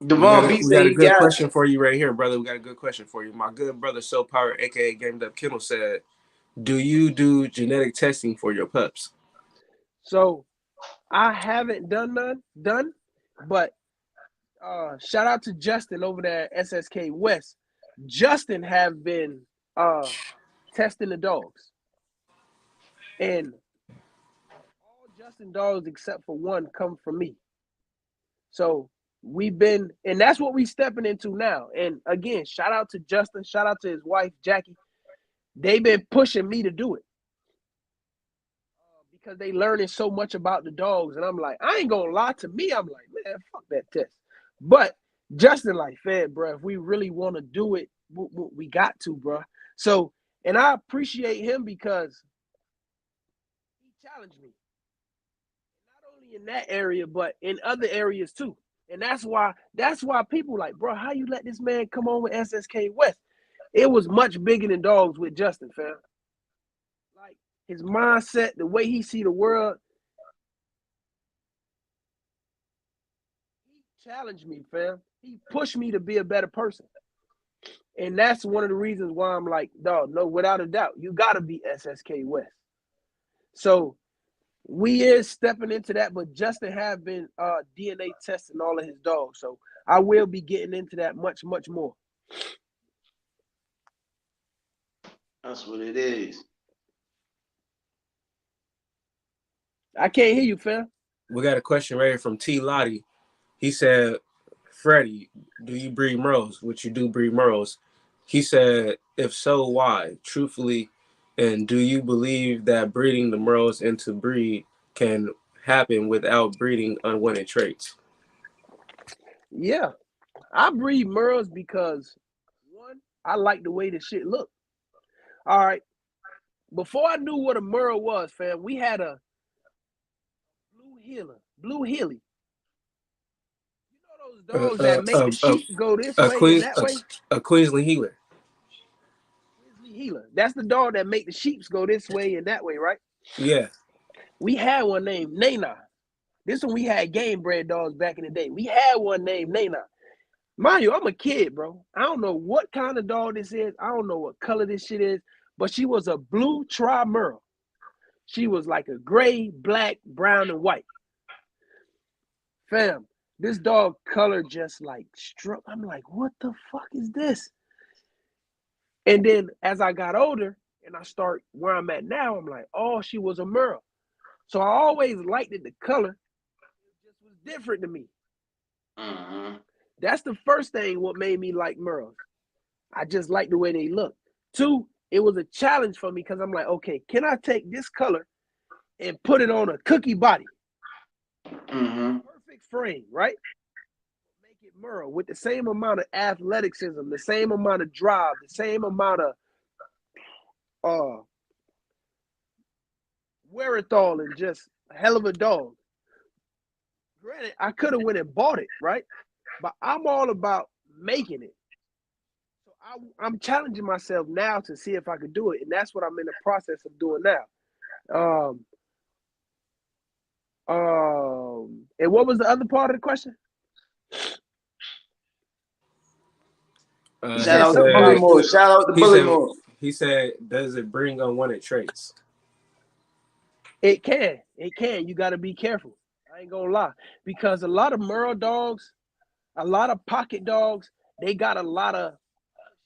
We got a good question for you right here, brother. We got a good question for you. My good brother, So Power, aka Gamed Up Kennels, said, "Do you do genetic testing for your pups?" So I haven't done, but shout out to Justin over there at SSK West. Justin have been testing the dogs, and all Justin dogs except for one come from me. So we've been, and that's what we stepping into now. And again, shout out to Justin, shout out to his wife Jackie. They've been pushing me to do it because they learning so much about the dogs. And I'm like, I ain't gonna lie, to me, I'm like, man, fuck that test. But Justin like, fed, bro, if we really want to do it, we got to, bro. So, and I appreciate him because he challenged me. Not only in that area, but in other areas too. And that's why people like, bro, how you let this man come on with SSK West? It was much bigger than dogs with Justin, fam. Like his mindset, the way he see the world. He challenged me, fam. He pushed me to be a better person. And that's one of the reasons why I'm like, dog, no, without a doubt, you gotta be SSK West. So we is stepping into that, but Justin have been DNA testing all of his dogs. So I will be getting into that much, much more. That's what it is. I can't hear you, fam. We got a question right here from T. Lottie. He said, Freddie, do you breed Merles? Which you do breed Merles. He said, if so, why? Truthfully, and do you believe that breeding the Merles into breed can happen without breeding unwanted traits? Yeah. I breed Merles because, one, I like the way the shit look. All right. Before I knew what a Merle was, fam, we had a Blue Healy. You know those dogs that make the sheep go this way and that way? A Queensland Healer. That's the dog that make the sheeps go this way and that way, right? Yeah. We had one named Nana. This one we had game bred dogs back in the day. We had one named Nana. Mind you, I'm a kid, bro. I don't know what kind of dog this is. I don't know what color this shit is, but she was a blue tri-merle. She was like a gray, black, brown, and white. Fam, this dog color just like struck. I'm like, what the fuck is this? And then as I got older and I start where I'm at now, I'm like, oh, she was a Merle. So I always liked it, the color. It just was different to me. That's the first thing what made me like Merles. I just like the way they look. 2, it was a challenge for me because I'm like, okay, can I take this color and put it on a cookie body? Perfect frame, right? Make it Merle with the same amount of athleticism, the same amount of drive, the same amount of wherewithal, and just a hell of a dog. Granted, I could have went and bought it, right? But I'm all about making it. So I'm challenging myself now to see if I could do it, and that's what I'm in the process of doing now. And what was the other part of the question? Shout out to Bully Moore. Shout out to Bully Moore. He said, does it bring unwanted traits? It can. It can. You got to be careful. I ain't gonna lie. Because a lot of Merle dogs, a lot of pocket dogs, they got a lot of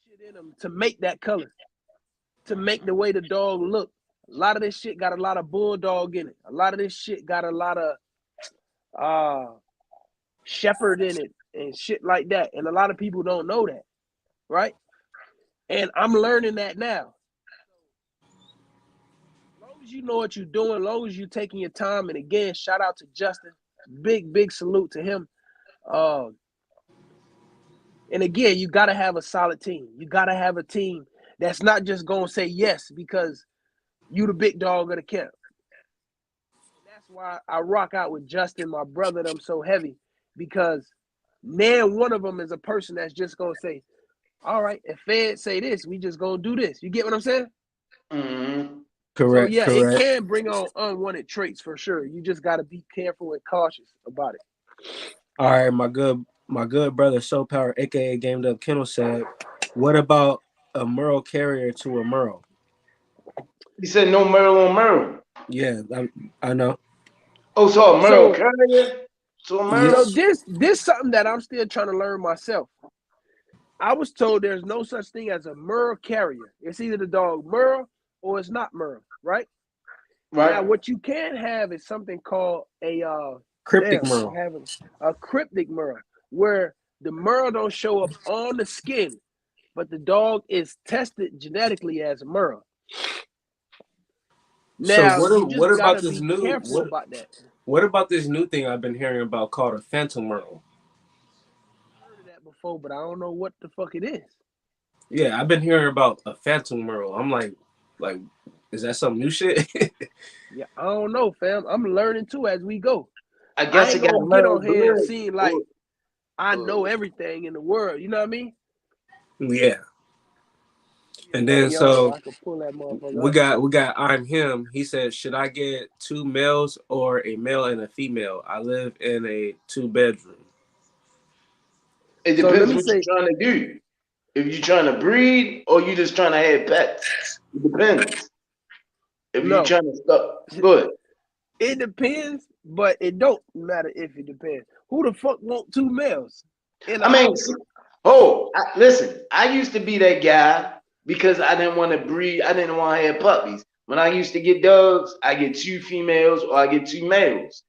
shit in them to make that color, to make the way the dog look. A lot of this shit got a lot of bulldog in it. A lot of this shit got a lot of shepherd in it and shit like that. And a lot of people don't know that, right? And I'm learning that now. As long as you know what you're doing, as long as you're taking your time, and again, shout out to Justin. Big salute to him. And again, you got to have a solid team. You got to have a team that's not just going to say yes because you the big dog of the camp. And that's why I rock out with Justin, my brother, and I'm so heavy, because now one of them is a person that's just going to say, all right, if Fed say this, we just going to do this. You get what I'm saying? Correct. So, yeah, correct. it can bring on unwanted traits for sure. You just got to be careful and cautious about it. All right, my good brother, Show Power, aka Gamed Up Kennels, said, what about a Merle carrier to a Merle? He said no Merle on Merle. Yeah, I know. Oh, so a Merle carrier? So a Merle? So this something that I'm still trying to learn myself. I was told there's no such thing as a Merle carrier. It's either the dog Merle or it's not Merle, right? Right. Now, what you can have is something called a cryptic Merle. A cryptic Merle, where the Merle don't show up on the skin, but the dog is tested genetically as a Merle. Now, so you just gotta be careful about that. What about this new thing I've been hearing about called a phantom Merle? I've heard of that before, but I don't know what the fuck it is. Yeah, I've been hearing about a phantom Merle. I'm like, is that some new shit? Yeah, I don't know, fam. I'm learning too as we go. I guess ain't gonna get on here and seem like I know everything in the world. You know what I mean? Yeah. And then so I could pull that we got I'm him. He said, should I get 2 males or a male and a female? I live in a 2-bedroom. It depends what you're trying to do. If you're trying to breed or you just trying to have pets. It depends. If you're trying to stop, good. It depends, but it don't matter if it depends. Who the fuck want 2 males? Listen, I used to be that guy because I didn't want to breed. I didn't want to have puppies. When I used to get dogs, I get 2 females or I get 2 males.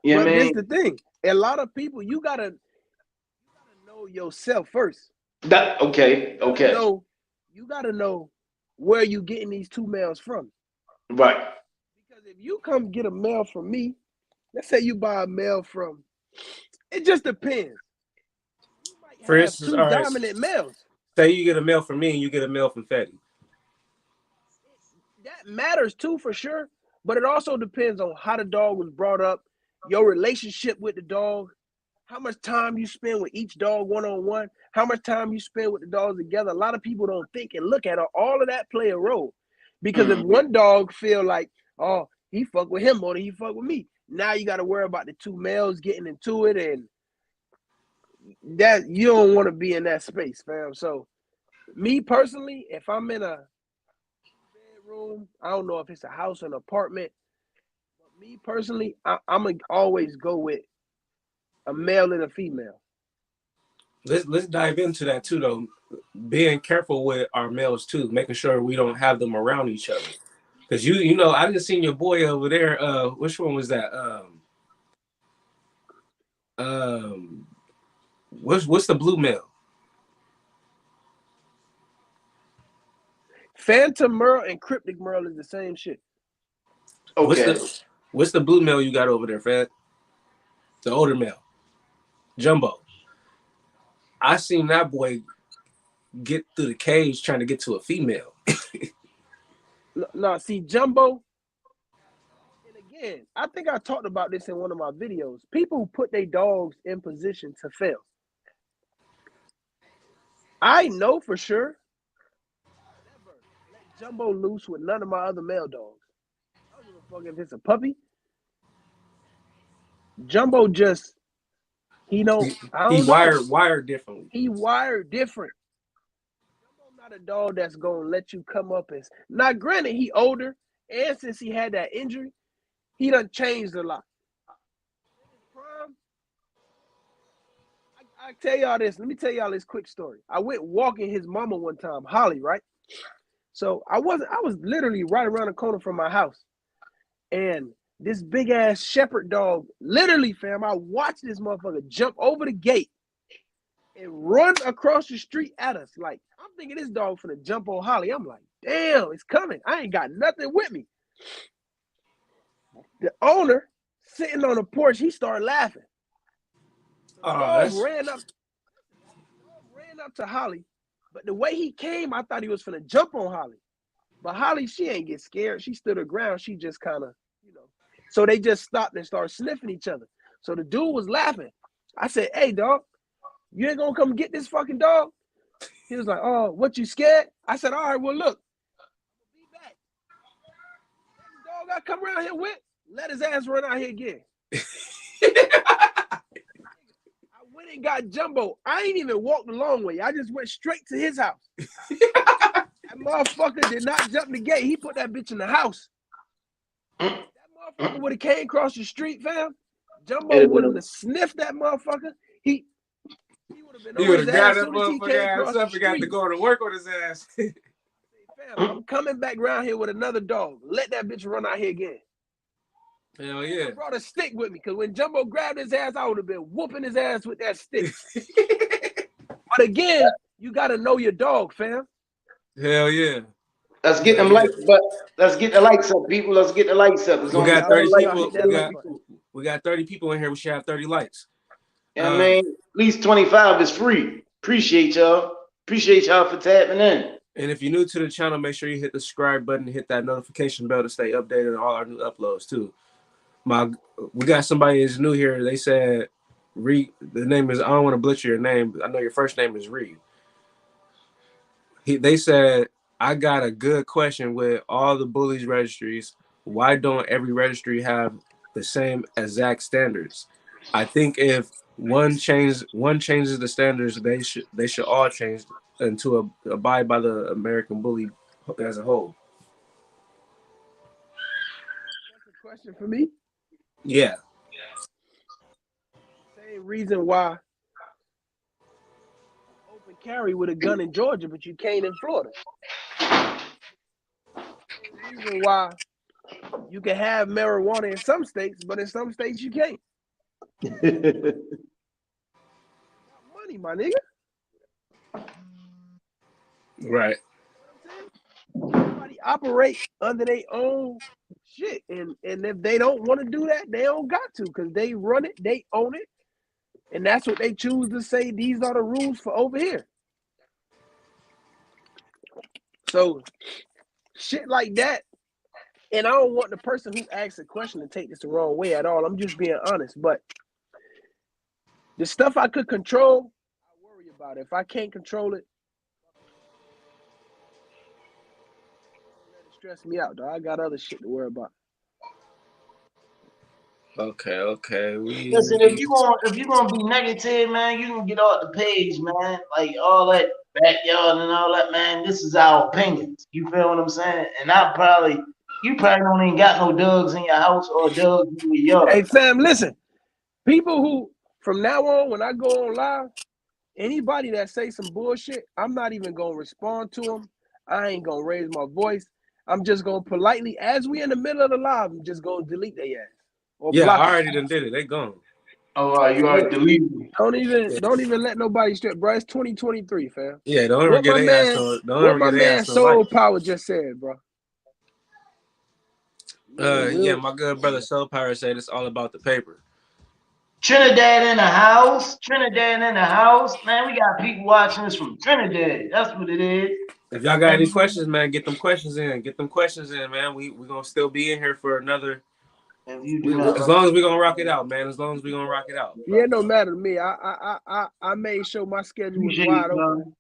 You know what I mean? This the thing. A lot of people, you gotta know yourself first. Okay. You gotta know where you getting these 2 males from. Right. Because if you come get a male from me, let's say you buy a male from, it just depends. You might For have instance, 2 dominant males. Say you get a male from me and you get a male from Fetty. That matters too, for sure. But it also depends on how the dog was brought up, your relationship with the dog, how much time you spend with each dog one-on-one, how much time you spend with the dogs together. A lot of people don't think and look at it. All of that play a role. Because if one dog feel like, oh, he fuck with him more than he fuck with me, now you got to worry about the 2 males getting into it, and that you don't want to be in that space, fam. So me personally, if I'm in a bedroom, I don't know if it's a house or an apartment, but me personally, I'm gonna always go with a male and a female. Let's dive into that too, though. Being careful with our males too, making sure we don't have them around each other. Because you know, I just seen your boy over there. Which one was that? What's the blue male? Phantom Merle and Cryptic Merle is the same shit. Okay. What's the blue male you got over there, Fred? The older male, Jumbo. I seen that boy get through the cage trying to get to a female. No, see, Jumbo. And again, I think I talked about this in one of my videos. People who put their dogs in position to fail. I know for sure I'll never let Jumbo loose with none of my other male dogs. I don't give a fuck if it's a puppy. Jumbo just he wired differently. He wired different. Jumbo not a dog that's gonna let you come up as now. Granted, he older, and since he had that injury, he done changed a lot. In his prime, I tell y'all this. Let me tell y'all this quick story. I went walking his mama one time, Holly, right? So I was literally right around the corner from my house, and this big ass shepherd dog, literally, fam, I watched this motherfucker jump over the gate and run across the street at us. Like, I'm thinking this dog finna jump on Holly. I'm like, damn, it's coming. I ain't got nothing with me. The owner sitting on the porch, he started laughing. The dog ran up to Holly, but the way he came, I thought he was finna jump on Holly. But Holly, she ain't get scared. She stood her ground. She just kind of, you know. So they just stopped and started sniffing each other. So the dude was laughing. I said, hey, dog, you ain't gonna come get this fucking dog? He was like, oh, what, you scared? I said, all right, well, look, I'm gonna be back. That dog I come around here with, let his ass run out here again. I went and got Jumbo. I ain't even walked the long way. I just went straight to his house. That motherfucker did not jump the gate. He put that bitch in the house. That motherfucker would have came across the street, fam. Jumbo would have sniffed that motherfucker. He would have been on his ass as soon as he came across the street. Got to go to work on his ass. Fam, I'm coming back around here with another dog. Let that bitch run out here again. Hell yeah. I brought a stick with me because when Jumbo grabbed his ass, I would have been whooping his ass with that stick. But again, you got to know your dog, fam. Hell yeah. Let's get them likes, but let's get the likes up, people. Let's get the likes up. We got 30 people. We got 30 people in here. We should have 30 likes. Yeah, man. At least 25 is free. Appreciate y'all. Appreciate y'all for tapping in. And if you're new to the channel, make sure you hit the subscribe button and hit that notification bell to stay updated on all our new uploads too. We got somebody that's new here. They said Reed. The name is, I don't want to butcher your name, but I know your first name is Reed. They said, I got a good question with all the Bullies registries. Why don't every registry have the same exact standards? I think if one changes the standards, they should all change and to abide by the American Bully as a whole. That's a question for me. Yeah. Same reason why open carry with a gun in Georgia, but you can't in Florida. Same reason why you can have marijuana in some states, but in some states you can't. Money, my nigga. Right. Everybody operate under their own shit, and if they don't want to do that, they don't got to, because they run it, they own it, and that's what they choose to say. These are the rules for over here. So shit like that, and I don't want the person who asks a question to take this the wrong way at all. I'm just being honest, but the stuff I could control, I worry about it. If I can't control it, stress me out, though. I got other shit to worry about. Okay. Listen, if you gonna be negative, man, you can get off the page, man. Like all that backyard and all that, man. This is our opinions. You feel what I'm saying? And you probably don't even got no dogs in your house or dogs in your yard. Hey, fam, listen. People who From now on, when I go on live, anybody that say some bullshit, I'm not even gonna respond to them. I ain't gonna raise my voice. I'm just gonna politely, as we in the middle of the live, I'm just gonna delete their ass or Yeah, block I them. already done did it. They gone. Oh, you already deleted me. Don't even let nobody strip, bro. It's 2023, fam. Yeah, don't ever What get my their ass man, to don't what ever my get their man ass to life. Soul Power just said, bro. Yeah, my good brother Soul Power said it's all about the paper. Trinidad in the house. Trinidad in the house. Man, we got people watching us from Trinidad. That's what it is. If y'all got any questions, man, get them questions in. Get them questions in, man. We gonna still be in here for another. If you do not As long as we gonna rock it out, man. As long as we gonna rock it out. Yeah, no matter to me. I made sure my schedule was appreciate wide it, open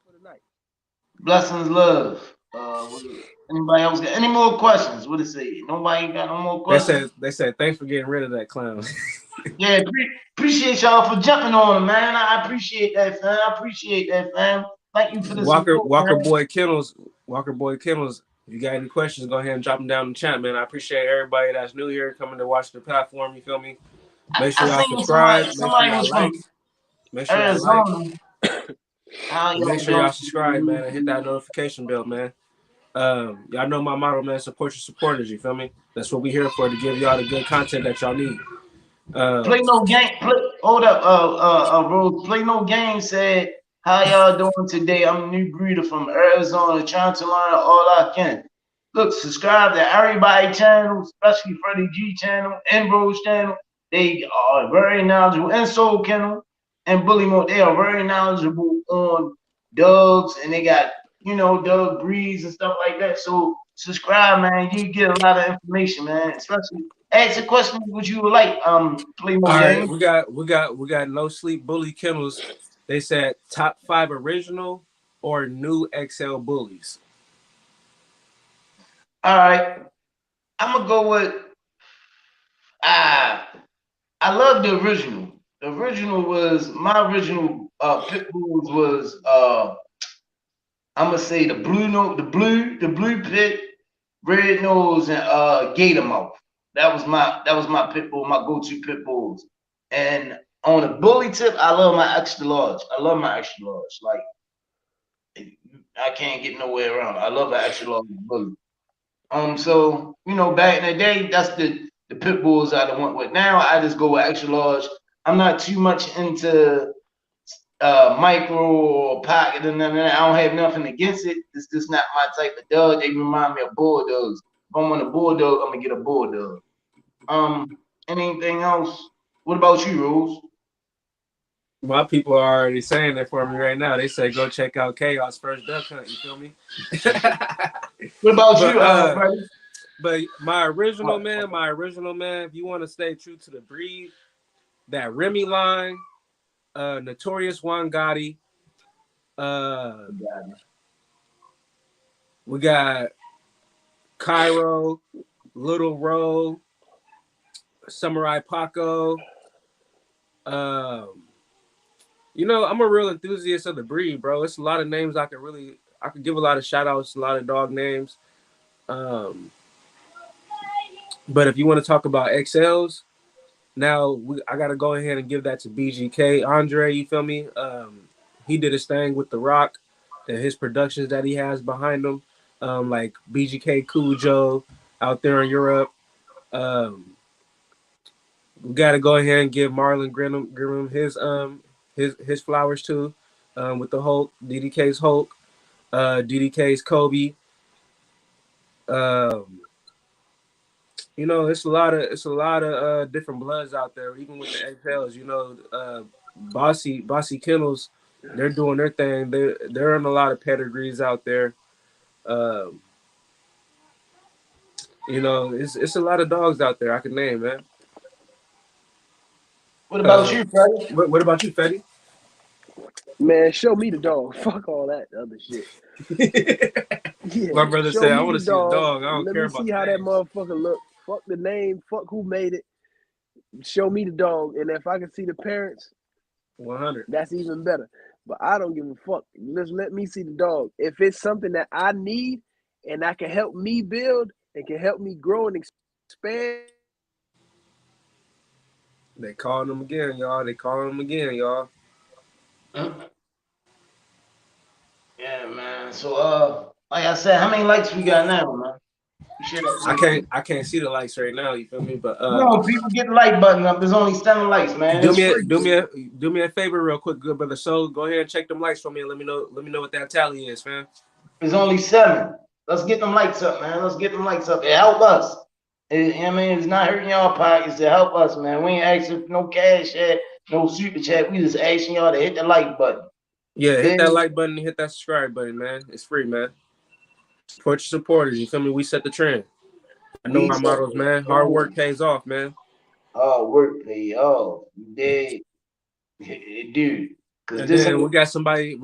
for the night. Blessings, love. Anybody else got any more questions? What it say? Nobody got no more questions. They said thanks for getting rid of that clown. Yeah, appreciate y'all for jumping on him, man. I appreciate that, fam. I appreciate that, fam. Thank you for the support, Walker man. Boy Kennels. If you got any questions, go ahead and drop them down in the chat, man. I appreciate everybody that's new here coming to watch the platform. You feel me? Make sure I y'all seen subscribe. Make sure somebody y'all was like. from Make sure y'all like. Arizona. How And make y'all sure y'all doing? subscribe, man, and hit that notification bell, man. Y'all know my motto, man. Support your supporters. You feel me? That's what we here for, to give y'all the good content that y'all need. Play no game. Hold up, Rose. Play no game. Said, how y'all doing today? I'm a new breeder from Arizona, trying to learn all I can. Look, subscribe to everybody channel, especially Freddie G channel and Rose channel. They are very knowledgeable, and Soul Kennel and Bully Mode. They are very knowledgeable on dogs, and they got dog breeds and stuff like that. So subscribe, man. You get a lot of information, man. Especially ask a question what you would like. Play All more right, game. we got No Sleep Bully Kennels. They said top 5 original or new XL bullies. All right, I'm gonna go with I love the original. The original was my original pit bulls was I'm gonna say the blue note, the blue pit, red nose, and gator mouth. That was my pit bull, my go-to pit bulls. And on the bully tip, I love my extra large. I love my extra large. Like I can't get nowhere around. I love an extra large bully. So back in the day, that's the pit bulls I went with. Now I just go with extra large. I'm not too much into micro or pocket and none of that. I don't have nothing against it. It's just not my type of dog. They remind me of bulldogs. If I want a bulldog, I'm gonna get a bulldog. Anything else? What about you, Rose? My people are already saying that for me right now. They say go check out Chaos first duck hunt. You feel me? What about but you, Freddie? but my original man. If you want to stay true to the breed, that Remy line, Notorious Juan Gotti. We got Cairo, Little Row, Samurai Paco. I'm a real enthusiast of the breed, bro. It's a lot of names I could give a lot of shout outs, a lot of dog names. But if you want to talk about XLs, now I got to go ahead and give that to BGK Andre. You feel me? He did his thing with The Rock, his productions that he has behind him, like BGK Cujo out there in Europe. We got to go ahead and give Marlon Grim his flowers too, with the Hulk, DDK's Hulk, DDK's Kobe. It's a lot of different bloods out there, even with the XLs. Bossy Kennels, they're doing their thing. They're in a lot of pedigrees out there. Um, it's a lot of dogs out there I can name, man. What about you, Freddie? What about you, Fetty? Man, show me the dog. Fuck all that other shit. Yeah, My brother show said, I me want the to see the dog. dog. I don't Let care me about see the how that names. motherfucker look. Fuck the name. Fuck who made it. Show me the dog, and if I can see the parents, 100. that's even better. But I don't give a fuck. Just let me see the dog. If it's something that I need and that can help me build and can help me grow and expand, They calling them again, y'all. They calling them again, y'all. Yeah, man. So, like I said, how many likes we got now, man? I can't see the likes right now. You feel me? But come on, people, get the like button up. There's only 7 likes, man. It's free. do me a favor, real quick, good brother. So go ahead and check them likes for me and let me know what that tally is, man. There's only 7. Let's get them likes up, man. Let's get them likes up. It help us. I mean, it's not hurting y'all pockets. It help us, man. We ain't asking for no cash yet, no super chat. We just asking y'all to hit the like button. Yeah, hit that like button and hit that subscribe button, man. It's free, man. Support your supporters. You feel me? We set the trend. I know our models, man. Hard work pays off, man. Hard work pays off. Dude. And then we got somebody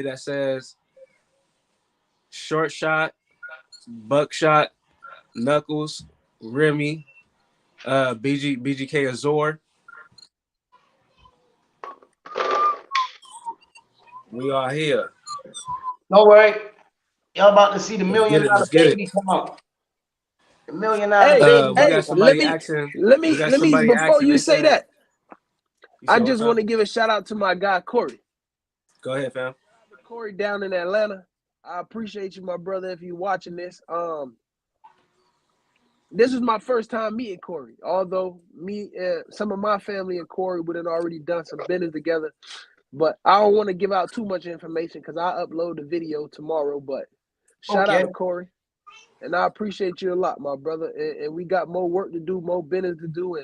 that says short shot, buckshot, Knuckles, Remy, BGK Azor. We are here. Don't worry. Y'all about to see the $1 million baby come out. The $1 million baby. We got somebody asking. Let me before you say that. I just want to give a shout out to my guy Corey. Go ahead, fam. Corey down in Atlanta. I appreciate you, my brother, if you're watching this. This is my first time meeting Corey. Although some of my family and Corey would have already done some business together. But I don't want to give out too much information because I upload the video tomorrow. But shout out to Corey. And I appreciate you a lot, my brother. And we got more work to do, more business to do.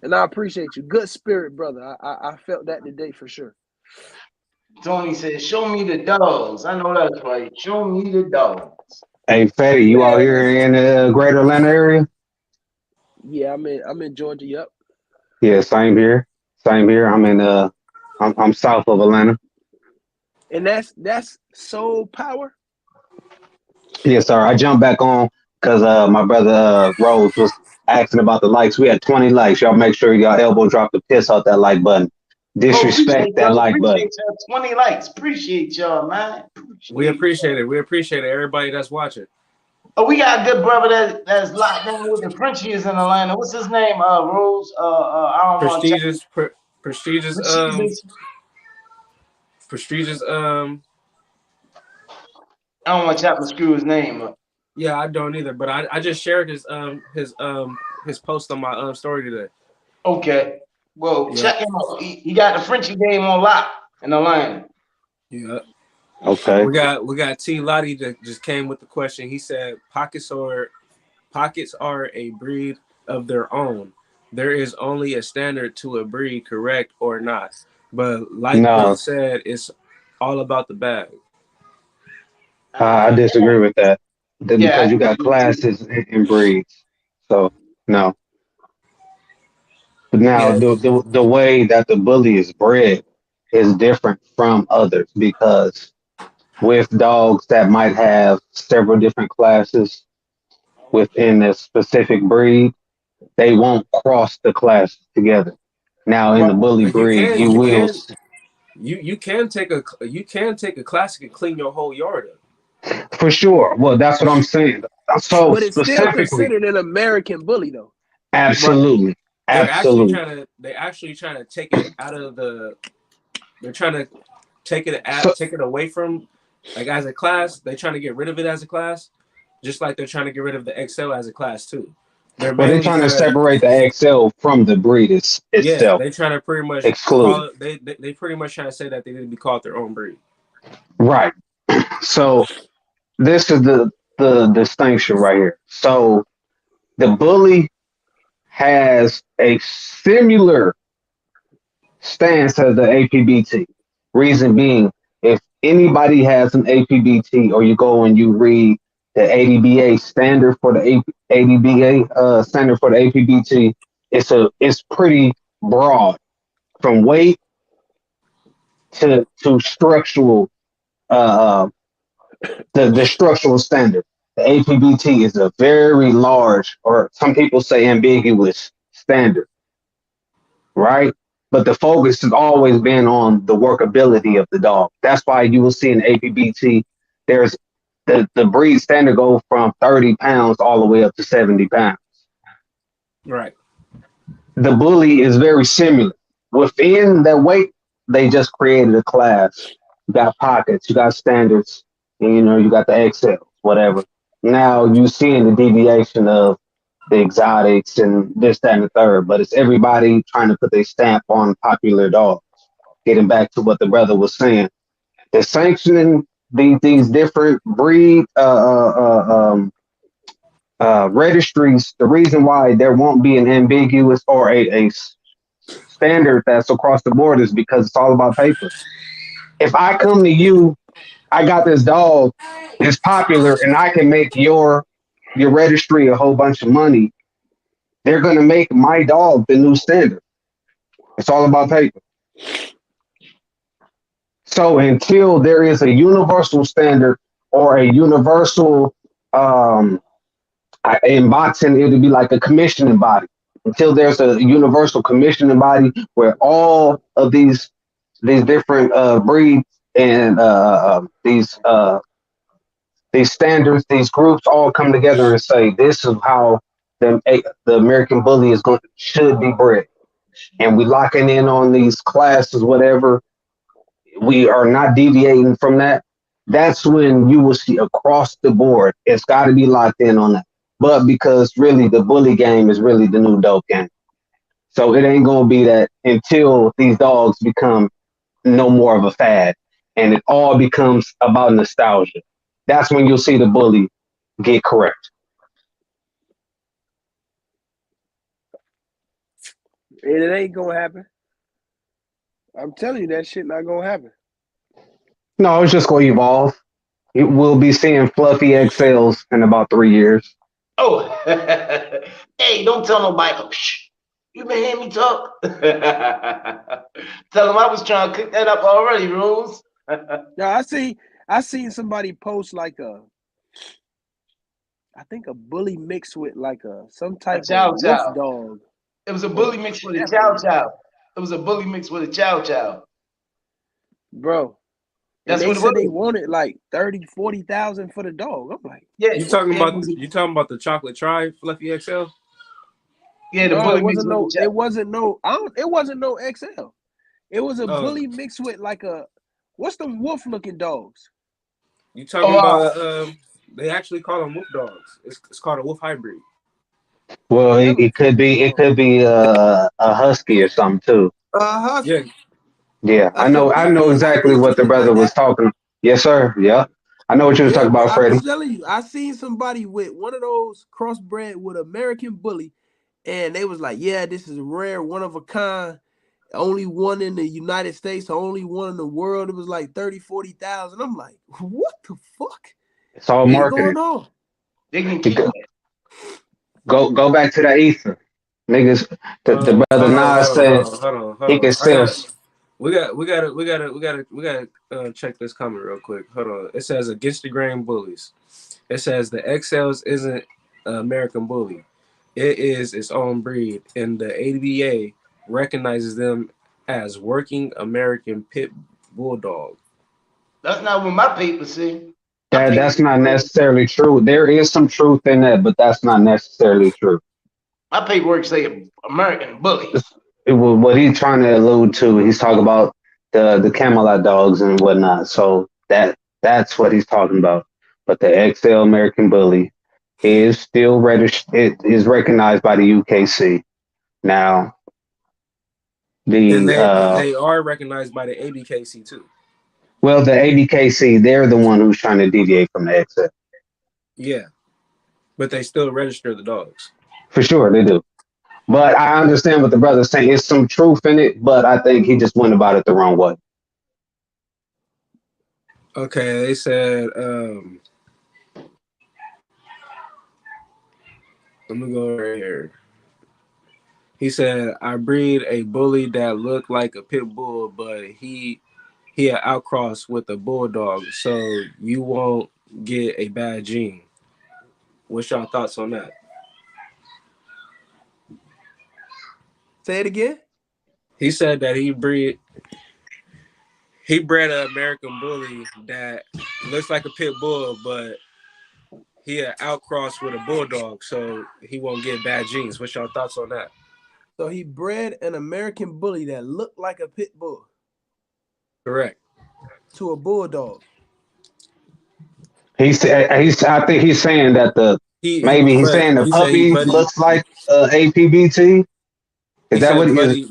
And I appreciate you. Good spirit, brother. I felt that today for sure. Tony said, show me the dogs. I know that's right. Show me the dogs. Hey, Fatty, you out here in the greater Atlanta area? Yeah, I'm in Georgia, yep. Yeah, same here. I'm south of Atlanta. And that's Soul Power? Yes, sir. I jumped back on because my brother Rose was asking about the likes. We had 20 likes. Y'all make sure y'all elbow drop the piss out that like button. Disrespect that like button. 20 likes. Appreciate y'all, man. We appreciate it. We appreciate it. Everybody that's watching. Oh, we got a good brother that's locked down with the Frenchies in Atlanta. What's his name? Rose. I don't prestigious. I don't want to tap and screw his name up. Yeah, I don't either. But I just shared his post on my story today. Okay. Well, check him out. He got the Frenchie game on lock in Atlanta. Yeah. Okay. We got T Lottie that just came with the question. He said pockets are a breed of their own. There is only a standard to a breed, correct or not? But like Bill said, it's all about the bag. I disagree with that. Because you got classes and breeds. So no. Now the way that the bully is bred is different from others because with dogs that might have several different classes within a specific breed, they won't cross the classes together. Now in the bully breed, you can take a classic and clean your whole yard up. For sure. Well, that's what I'm saying. So but it's still considered an American bully, though. Absolutely. They're actually trying to take it out of the. They're trying to take it away from, like, as a class. They're trying to get rid of it as a class, just like they're trying to get rid of the XL as a class too. They're trying to separate the XL from the breed itself. Yeah, they're trying to pretty much exclude. They pretty much trying to say that they need to be called their own breed. Right. So this is the distinction right here. So the bully has a similar stance as the APBT. Reason being, if anybody has an APBT or you go and you read the ADBA standard for the ADBA standard for the APBT, it's pretty broad from weight to structural the structural standard. The APBT is a very large, or some people say ambiguous standard, right? But the focus has always been on the workability of the dog. That's why you will see in APBT, there's the breed standard goes from 30 pounds all the way up to 70 pounds. Right. the bully is very similar. Within that weight, they just created a class. You got pockets, you got standards, and you got the XLs, whatever. Now you seeing the deviation of the exotics and this, that, and the third, but it's everybody trying to put their stamp on popular dogs. Getting back to what the brother was saying, they're sanctioning these different breed registries. The reason why there won't be an ambiguous or a standard that's across the board is because it's all about paper. If I come to you, I got this dog, it's popular, and I can make your registry a whole bunch of money. They're gonna make my dog the new standard. It's all about paper. So until there is a universal standard or a universal in boxing, it'll be like a commissioning body. Until there's a universal commissioning body where all of these different breeds and these standards, these groups all come together and say this is how the American Bully is going should be bred, and we locking in on these classes, whatever. We are not deviating from that. That's when you will see across the board. It's got to be locked in on that. But because really the bully game is really the new dope game. So it ain't gonna be that until these dogs become no more of a fad and it all becomes about nostalgia. That's when you'll see the bully get correct. And it ain't gonna happen. I'm telling you, that shit not gonna happen. No, it's just gonna evolve. It will be seeing fluffy XLs in about 3 years. Oh, hey, don't tell nobody. Oh, shh. You been hearing me talk? Tell them I was trying to cook that up already, Rose. Yeah, I seen somebody post like I think a bully mixed with like some type chow of wolf chow. dog. It was a bully mixed with a chow chow. It was a bully mixed with a chow chow. Bro. And That's they what it said was. they wanted like 30,000-40,000 for the dog. I'm like, Yeah, You talking it about was, the chocolate tri Fluffy XL? yeah, the no, bully mixed with the chow. it wasn't no XL. It was a Oh, bully mixed with like what's them wolf looking dogs? you talking about they actually call them wolf dogs. It's called a wolf hybrid. Well, Never it could be a husky or something too. Yeah, husky. Yeah, A I know Sabiki exactly what the shit brother like was that. talking. Yes, sir. Yeah, I know what you was Yeah, talking bro. about, I'm Freddie. telling you, I seen somebody with one of those crossbred with American Bully, and they was like, "Yeah, this is rare, one of a kind, only one in the United States, only one in the world." It was like 30,000-40,000. I'm like, what the fuck It's all is marketing. going on? They can keep that. Go back to that ether, niggas. The brother Nas said Hold he could on. sell. We gotta check this comment real quick. Hold on. It says against the grain bullies. It says the XLs isn't an American bully. It is its own breed, and the ABA recognizes them as working American pit bulldog. That's not what my paper say. My That's paper, not necessarily true. There is some truth in that, but that's not necessarily true. my paperwork say American Bully. What he's trying to allude to, he's talking about the Camelot dogs and whatnot. So that's what he's talking about. But the XL American Bully is still registered. It is recognized by the UKC. Now And the they are recognized by the ABKC too. well, the ABKC, they're the one who's trying to deviate from the XL. Yeah, but they still register the dogs. For sure, they do. But I understand what the brother's saying. It's some truth in it, but I think he just went about it the wrong way. Okay, they said let me go right here. He said, I breed a bully that looked like a pit bull, but he had outcrossed with a bulldog, so you won't get a bad gene. What's y'all thoughts on that? Say it again. He said that he bred an American bully that looks like a pit bull, but he had outcrossed with a bulldog, so he won't get bad genes. What's y'all thoughts on that? So he bred an American bully that looked like a pit bull. Correct. To a bulldog. I think he's saying that he's saying the He said puppy looks like APBT. Is He that what said, he is?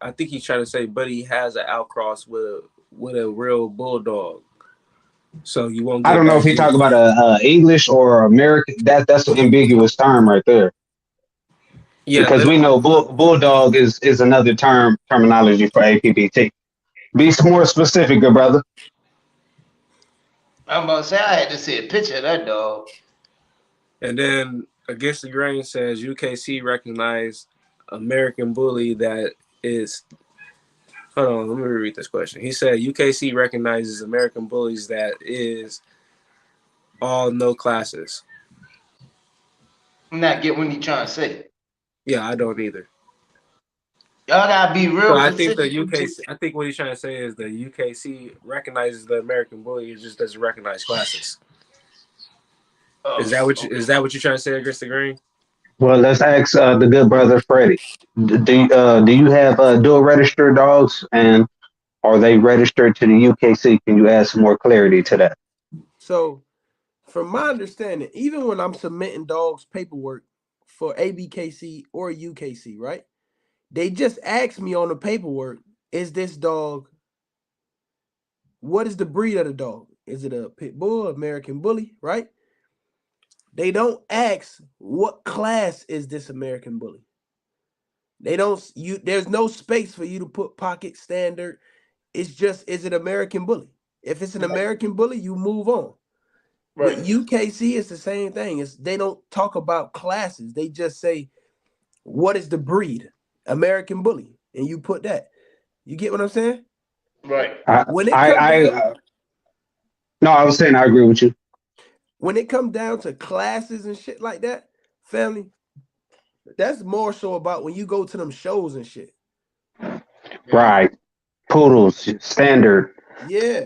I think he's trying to say, Buddy has an outcross with a real bulldog, so you won't I get don't know if bad he talk genes. about a English or American. That's an ambiguous term right there, Yeah, because we know bulldog is another terminology for APBT. Be more specific, good brother. I'm about to say I had to see a picture of that dog. and then Against the Grain says UKC recognized American Bully that is. Hold on, let me reread this question. He said UKC recognizes American Bullies that is all no classes. I'm not get what he trying to say. Yeah, I don't either. Y'all gotta be So real I think the specific. UKC. I think what he's trying to say is the UKC recognizes the American Bully, it just doesn't recognize classes. Oh, Is that what okay. you're trying to say, Against the Grain? Well, let's ask the good brother Freddie. Do you have dual register dogs, and are they registered to the UKC? Can you add some more clarity to that? So, from my understanding, even when I'm submitting dogs paperwork for ABKC or UKC, right? They just ask me on the paperwork, is this dog, what is the breed of the dog? Is it a pit bull, American bully, right? They don't ask what class is this American bully. There's no space for you to put pocket standard. It's just, is it American bully? If it's an American bully, you move on. Right. With UKC, it's the same thing. They don't talk about classes. They just say, what is the breed? American bully. And you put that. You get what I'm saying? Right. When it comes down, No, I was saying I agree with you. when it comes down to classes and shit like that, family, that's more so about when you go to them shows and shit. Right, poodles, standard, Yeah.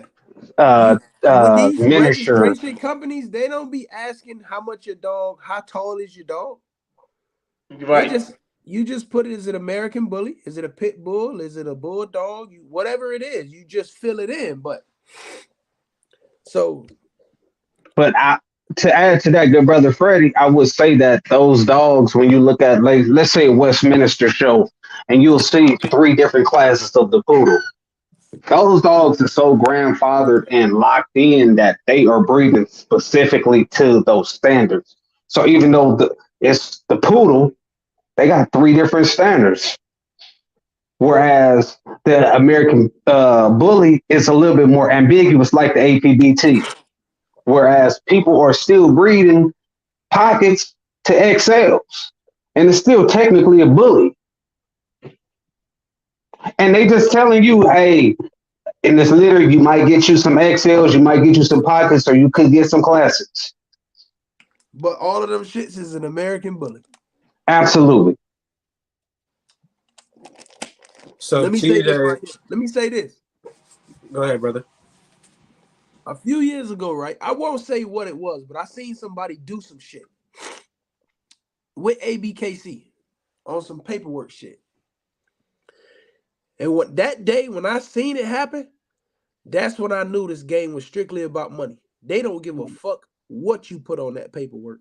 uh, With these miniature. registration companies, they don't be asking how much your dog, how tall is your dog. Right. You just put it, is it American bully? Is it a pit bull? Is it a bulldog? Whatever it is, you just fill it in. But so, But to add to that, good brother Freddie, I would say that those dogs, when you look at, like, let's say a Westminster show, and you'll see three different classes of the poodle. Those dogs are so grandfathered and locked in that they are breeding specifically to those standards. So even though it's the poodle, they got three different standards. Whereas the American bully is a little bit more ambiguous, like the APBT. Whereas people are still breeding pockets to XLs, and it's still technically a bully. And they just telling you, hey, in this litter, you might get you some XLs, you might get you some pockets, or you could get some classics. but all of them shits is an American bully. Absolutely. So Let me say this TJ, right here. Let me say this. go ahead, brother. A few years ago, right? I won't say what it was, but I seen somebody do some shit with ABKC on some paperwork shit. And what that day when I seen it happen, that's when I knew this game was strictly about money. They don't give a fuck what you put on that paperwork.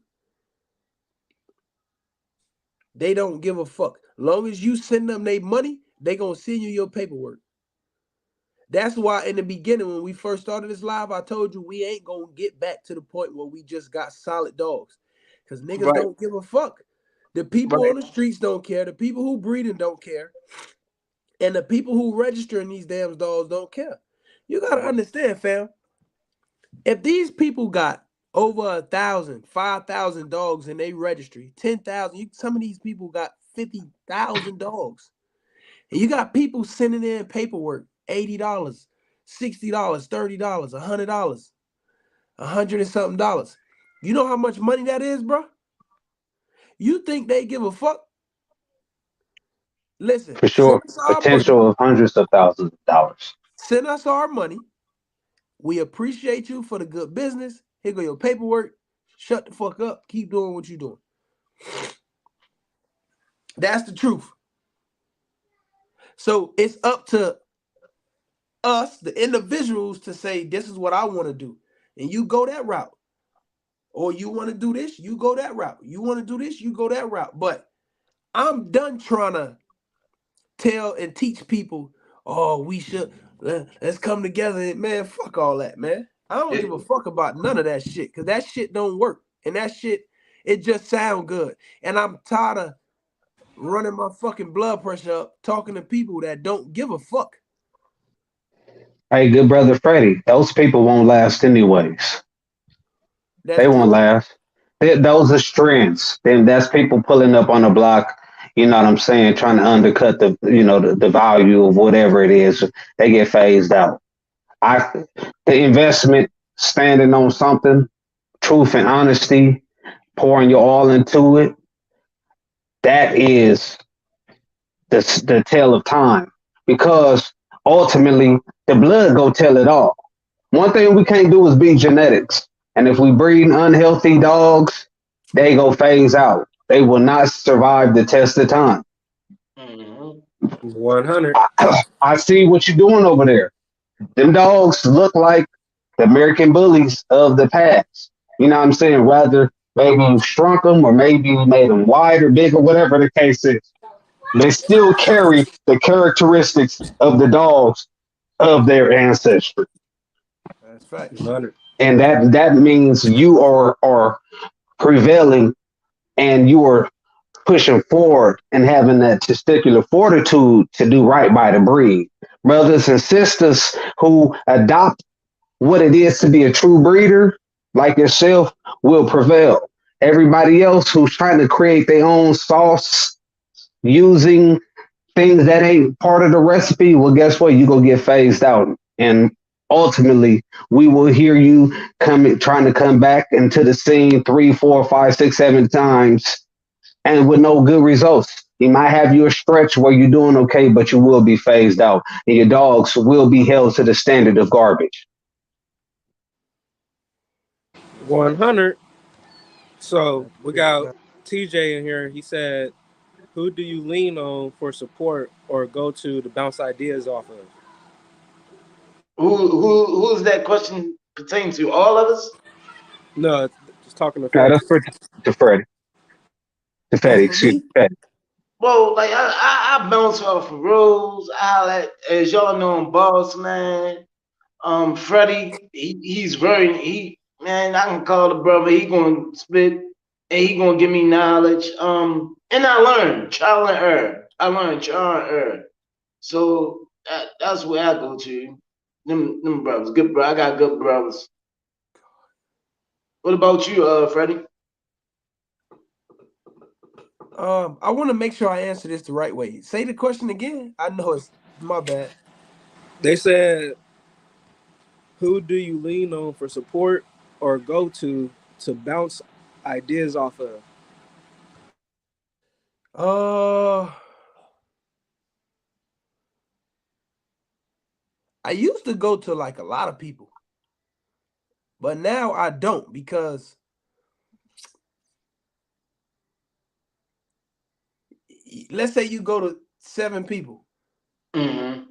They don't give a fuck. Long as you send them their money, they gonna send you your paperwork. That's why in the beginning, when we first started this live, I told you we ain't gonna get back to the point where we just got solid dogs. Because niggas don't give a fuck. The people on the streets don't care. The people who breeding don't care. And the people who registering these damn dogs don't care. You gotta understand, fam. If these people got over 1,000, 5,000 dogs in their registry, 10,000, some of these people got 50,000 dogs. And you got people sending in paperwork, $80, $60, $30, $100, $100 and something dollars. You know how much money that is, bro? You think they give a fuck? Listen, For send sure. us our money. Potential of hundreds of thousands of dollars. Send us our money. We appreciate you for the good business. Here go your paperwork. Shut the fuck up. Keep doing what you're doing. That's the truth. So it's up to us, the individuals, to say, this is what I want to do. And you go that route. Or you want to do this, you go that route. You want to do this, you go that route. But I'm done trying to tell and teach people, oh, we should, let's come together. Man, fuck all that, man. I don't give a fuck about none of that shit, because that shit don't work. And that shit, it just sound good. And I'm tired of running my fucking blood pressure up, talking to people that don't give a fuck. Hey, good brother Freddie, those people won't last anyways. That's They won't true. last. Those are strengths. Then that's people pulling up on the block. You know what I'm saying? Trying to undercut the value of whatever it is. They get phased out. The investment, standing on something, truth and honesty, pouring your all into it. That is the tale of time, because ultimately the blood go tell it all. One thing we can't do is beat genetics. And if we breed unhealthy dogs, they go phase out. They will not survive the test of time. 100. I see what you're doing over there. Them dogs look like the American bullies of the past. You know what I'm saying? Rather, maybe you shrunk them or maybe you made them wide or big or whatever the case is. They still carry the characteristics of the dogs of their ancestry. That's facts. 100. And that means you are prevailing and you are pushing forward and having that testicular fortitude to do right by the breed. Brothers and sisters who adopt what it is to be a true breeder, like yourself, will prevail. Everybody else who's trying to create their own sauce using things that ain't part of the recipe, well, guess what? You're going to get phased out. And ultimately, we will hear you coming, trying to come back into the scene 3, 4, 5, 6, 7 times and with no good results. You might have your stretch where you're doing okay, but you will be phased out, and your dogs will be held to the standard of garbage. 100. So That's we big got facts. TJ in here. He said, who do you lean on for support or go to bounce ideas off of? Who's that question pertain to? All of us? No, just talking to Now Freddie. that's for to Freddie, to That's Fetty, for excuse me, me. Fetty. Well, like I bounce off of Rose. As y'all know, I'm Boss Man. Freddie, he's very man. I can call the brother. He gonna spit and he gonna give me knowledge. And I learn trial and error. I learn trial and error. So that's where I go to. Them brothers, good bro. I got good brothers. What about you, Freddie? I want to make sure I answer this the right way. Say the question again. I know it's my bad. They said, who do you lean on for support or go to bounce ideas off of? Uh, I used to go to like a lot of people, but now I don't, because let's say you go to 7 people, Mm-hmm.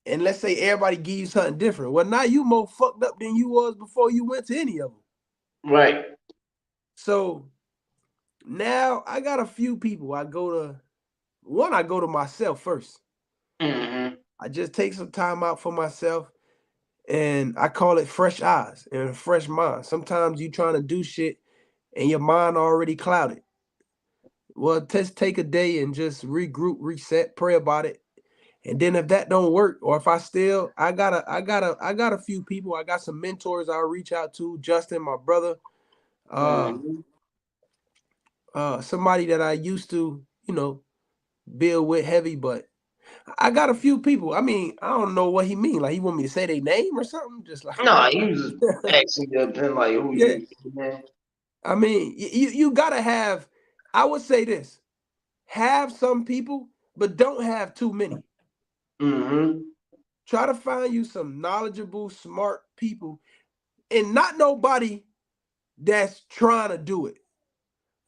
and let's say everybody give you something different. Well, now you more fucked up than you was before you went to any of them. Right. So now I got a few people. I go to myself first. Mm-hmm. I just take some time out for myself, and I call it fresh eyes and a fresh mind. Sometimes you trying to do shit and your mind already clouded. Well, just take a day and just regroup, reset, pray about it. And then if that don't work, or if I got a few people. I got some mentors I'll reach out to. Justin, my brother, uh Mm-hmm. somebody that I used to, build with heavy, but I got a few people. I mean, I don't know what he mean. Like he want me to say their name or something? Just like No, he was just asking the opinion, like who yeah. you, man. I mean, you gotta have. I would say this: have some people, but don't have too many. Mm-hmm. Try to find you some knowledgeable, smart people, and not nobody that's trying to do it.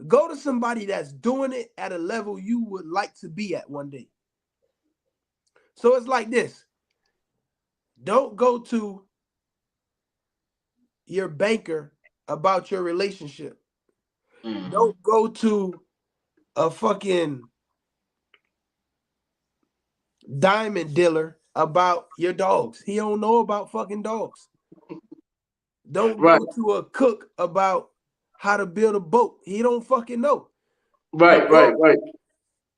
Go to somebody that's doing it at a level you would like to be at one day. So it's like this. Don't go to your banker about your relationship. Don't go to a fucking diamond dealer about your dogs. He don't know about fucking dogs. Don't go to a cook about how to build a boat. He don't fucking know. Right.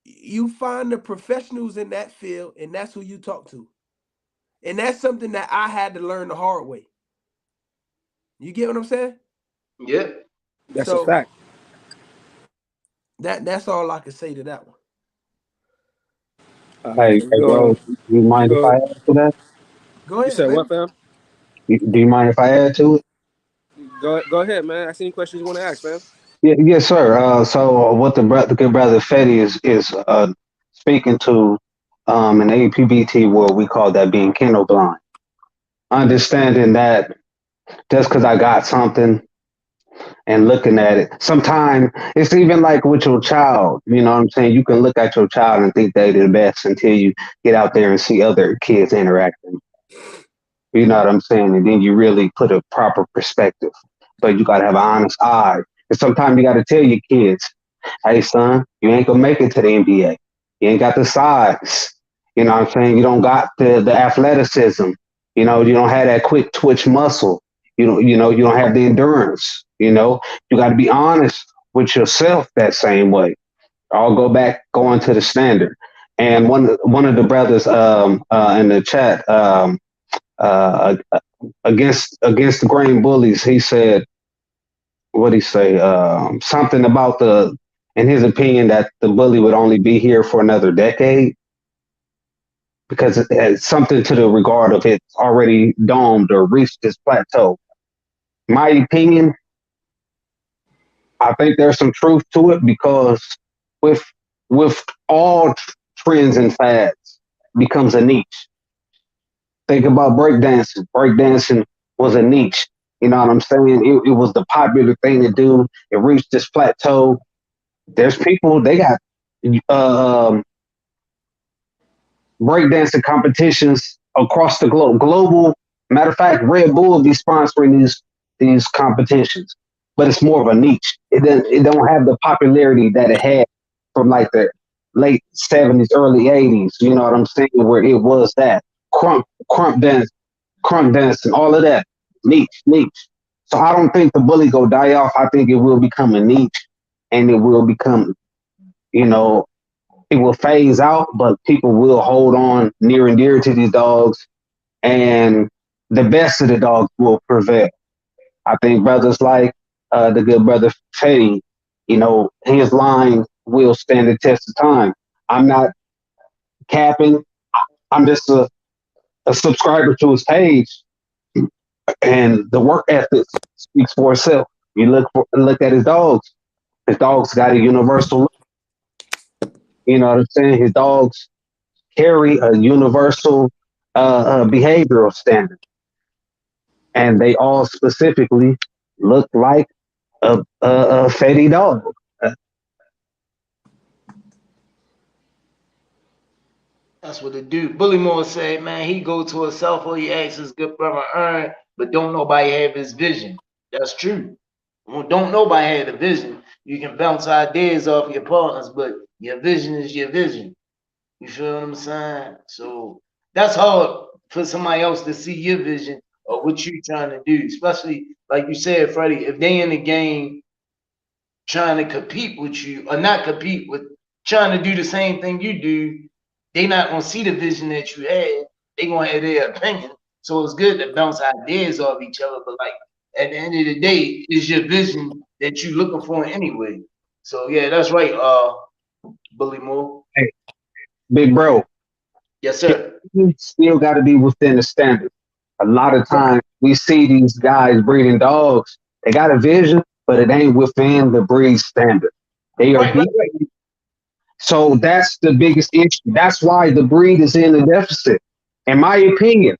You find the professionals in that field, and that's who you talk to. And that's something that I had to learn the hard way. You get what I'm saying? Yeah. That's a fact. That's all I can say to that one. Hey, bro, do you mind if I add to that? Go You ahead, said man. what, fam? Do you mind if I add to it? Go ahead, man. Ask any questions you want to ask, fam. Yeah, yes, sir. So what the good brother Fetty is speaking to in the APBT world, we call that being kennel blind. Understanding that just because I got something and looking at it, sometimes it's even like with your child. You know what I'm saying? You can look at your child and think they're the best until you get out there and see other kids interacting. You know what I'm saying? And then you really put a proper perspective. But you got to have an honest eye. And sometimes you got to tell your kids, hey, son, you ain't going to make it to the NBA. You ain't got the size. You know what I'm saying? You don't got the athleticism. You know, you don't have that quick twitch muscle. You don't have the endurance. You know, you got to be honest with yourself that same way. I'll going to the standard. And one of the brothers in the chat, uh, against the grain bullies, he said, what he say? Something about in his opinion, that the bully would only be here for another decade because it has something to the regard of it's already domed or reached this plateau. My opinion, I think there's some truth to it because with with all trends and fads becomes a niche. Think about breakdancing. Breakdancing was a niche. You know what I'm saying? It was the popular thing to do. It reached this plateau. There's people, they got breakdancing competitions across the globe. Global, matter of fact, Red Bull will be sponsoring these competitions, but it's more of a niche. It don't have the popularity that it had from like the late '70s, early '80s. You know what I'm saying? Where it was that crump dance, crunk dance, and all of that niche. So I don't think the bully go die off. I think it will become a niche, and it will become, you know, it will phase out, but people will hold on near and dear to these dogs, and the best of the dogs will prevail. I think brothers like the good brother Fetty, you know, his line will stand the test of time. I'm not capping. I'm just a subscriber to his page, and the work ethic speaks for itself. You look at his dogs. His dogs got a universal. You know what I'm saying? His dogs carry a universal behavioral standard, and they all specifically look like a fatty dog. That's what the dude Bully Moore said, man. He go to himself or he asks his good brother Earn, but don't nobody have his vision. That's true. Well, don't nobody have the vision. You can bounce ideas off your partners, but your vision is your vision. You feel what I'm saying? So that's hard for somebody else to see your vision or what you trying to do, especially like you said, Freddie, if they in the game trying to compete with you or not compete with trying to do the same thing you do, they not gonna see the vision that you had. They gonna have their opinion. So it's good to bounce ideas off each other, but like at the end of the day, it's your vision that you looking for anyway. So yeah, that's right, Bully Moore. Hey, big bro, Yes, sir. you still got to be within the standard. A lot of times we see these guys breeding dogs. They got a vision, but it ain't within the breed standard. They are Right. So that's the biggest issue. That's why the breed is in the deficit. In my opinion,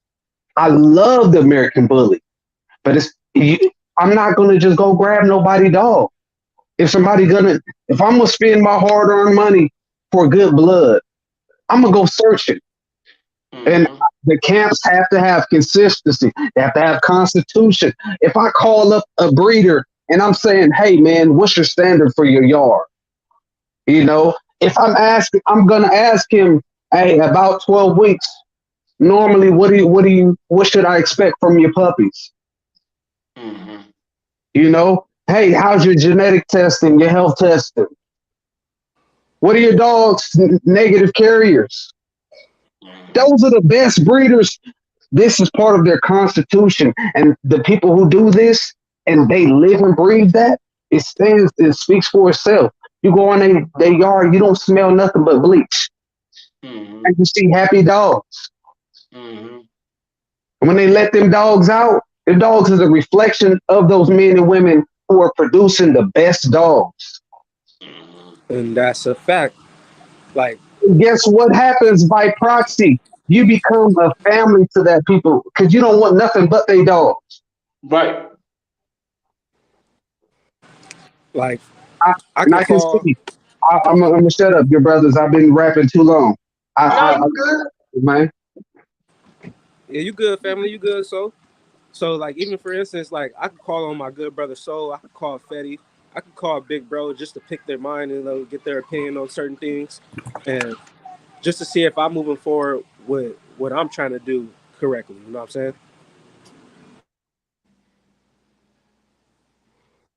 I love the American Bully, but I'm not going to just go grab nobody dog. If I'm gonna spend my hard-earned money for good blood, I'm gonna go search it. And Mm-hmm. the camps have to have consistency. They have to have constitution. If I call up a breeder and I'm saying, "Hey, man, what's your standard for your yard?" You know, if I'm gonna ask him, "Hey, about 12 weeks. Normally, what should I expect from your puppies?" Mm-hmm. You know, hey, how's your genetic testing, your health testing? What are your dogs' negative carriers? Mm-hmm. Those are the best breeders. This is part of their constitution. And the people who do this and they live and breathe that, it speaks for itself. You go on their yard, you don't smell nothing but bleach. Mm-hmm. And you see happy dogs. Mm-hmm. And when they let them dogs out, the dogs is a reflection of those men and women who are producing the best dogs. Mm-hmm. And that's a fact. Like, And guess what happens by proxy? You become a family to that people because you don't want nothing but they dogs. Right. like I, I and could I can call. see. I'm gonna shut up, your brothers. I've been rapping too long. No, I you good. man. Yeah, you good, family? You good? So like, even for instance, like I could call on my good brother Soul. I could call Fetty. I could call Big Bro just to pick their mind and get their opinion on certain things, and just to see if I'm moving forward with what I'm trying to do correctly. You know what I'm saying?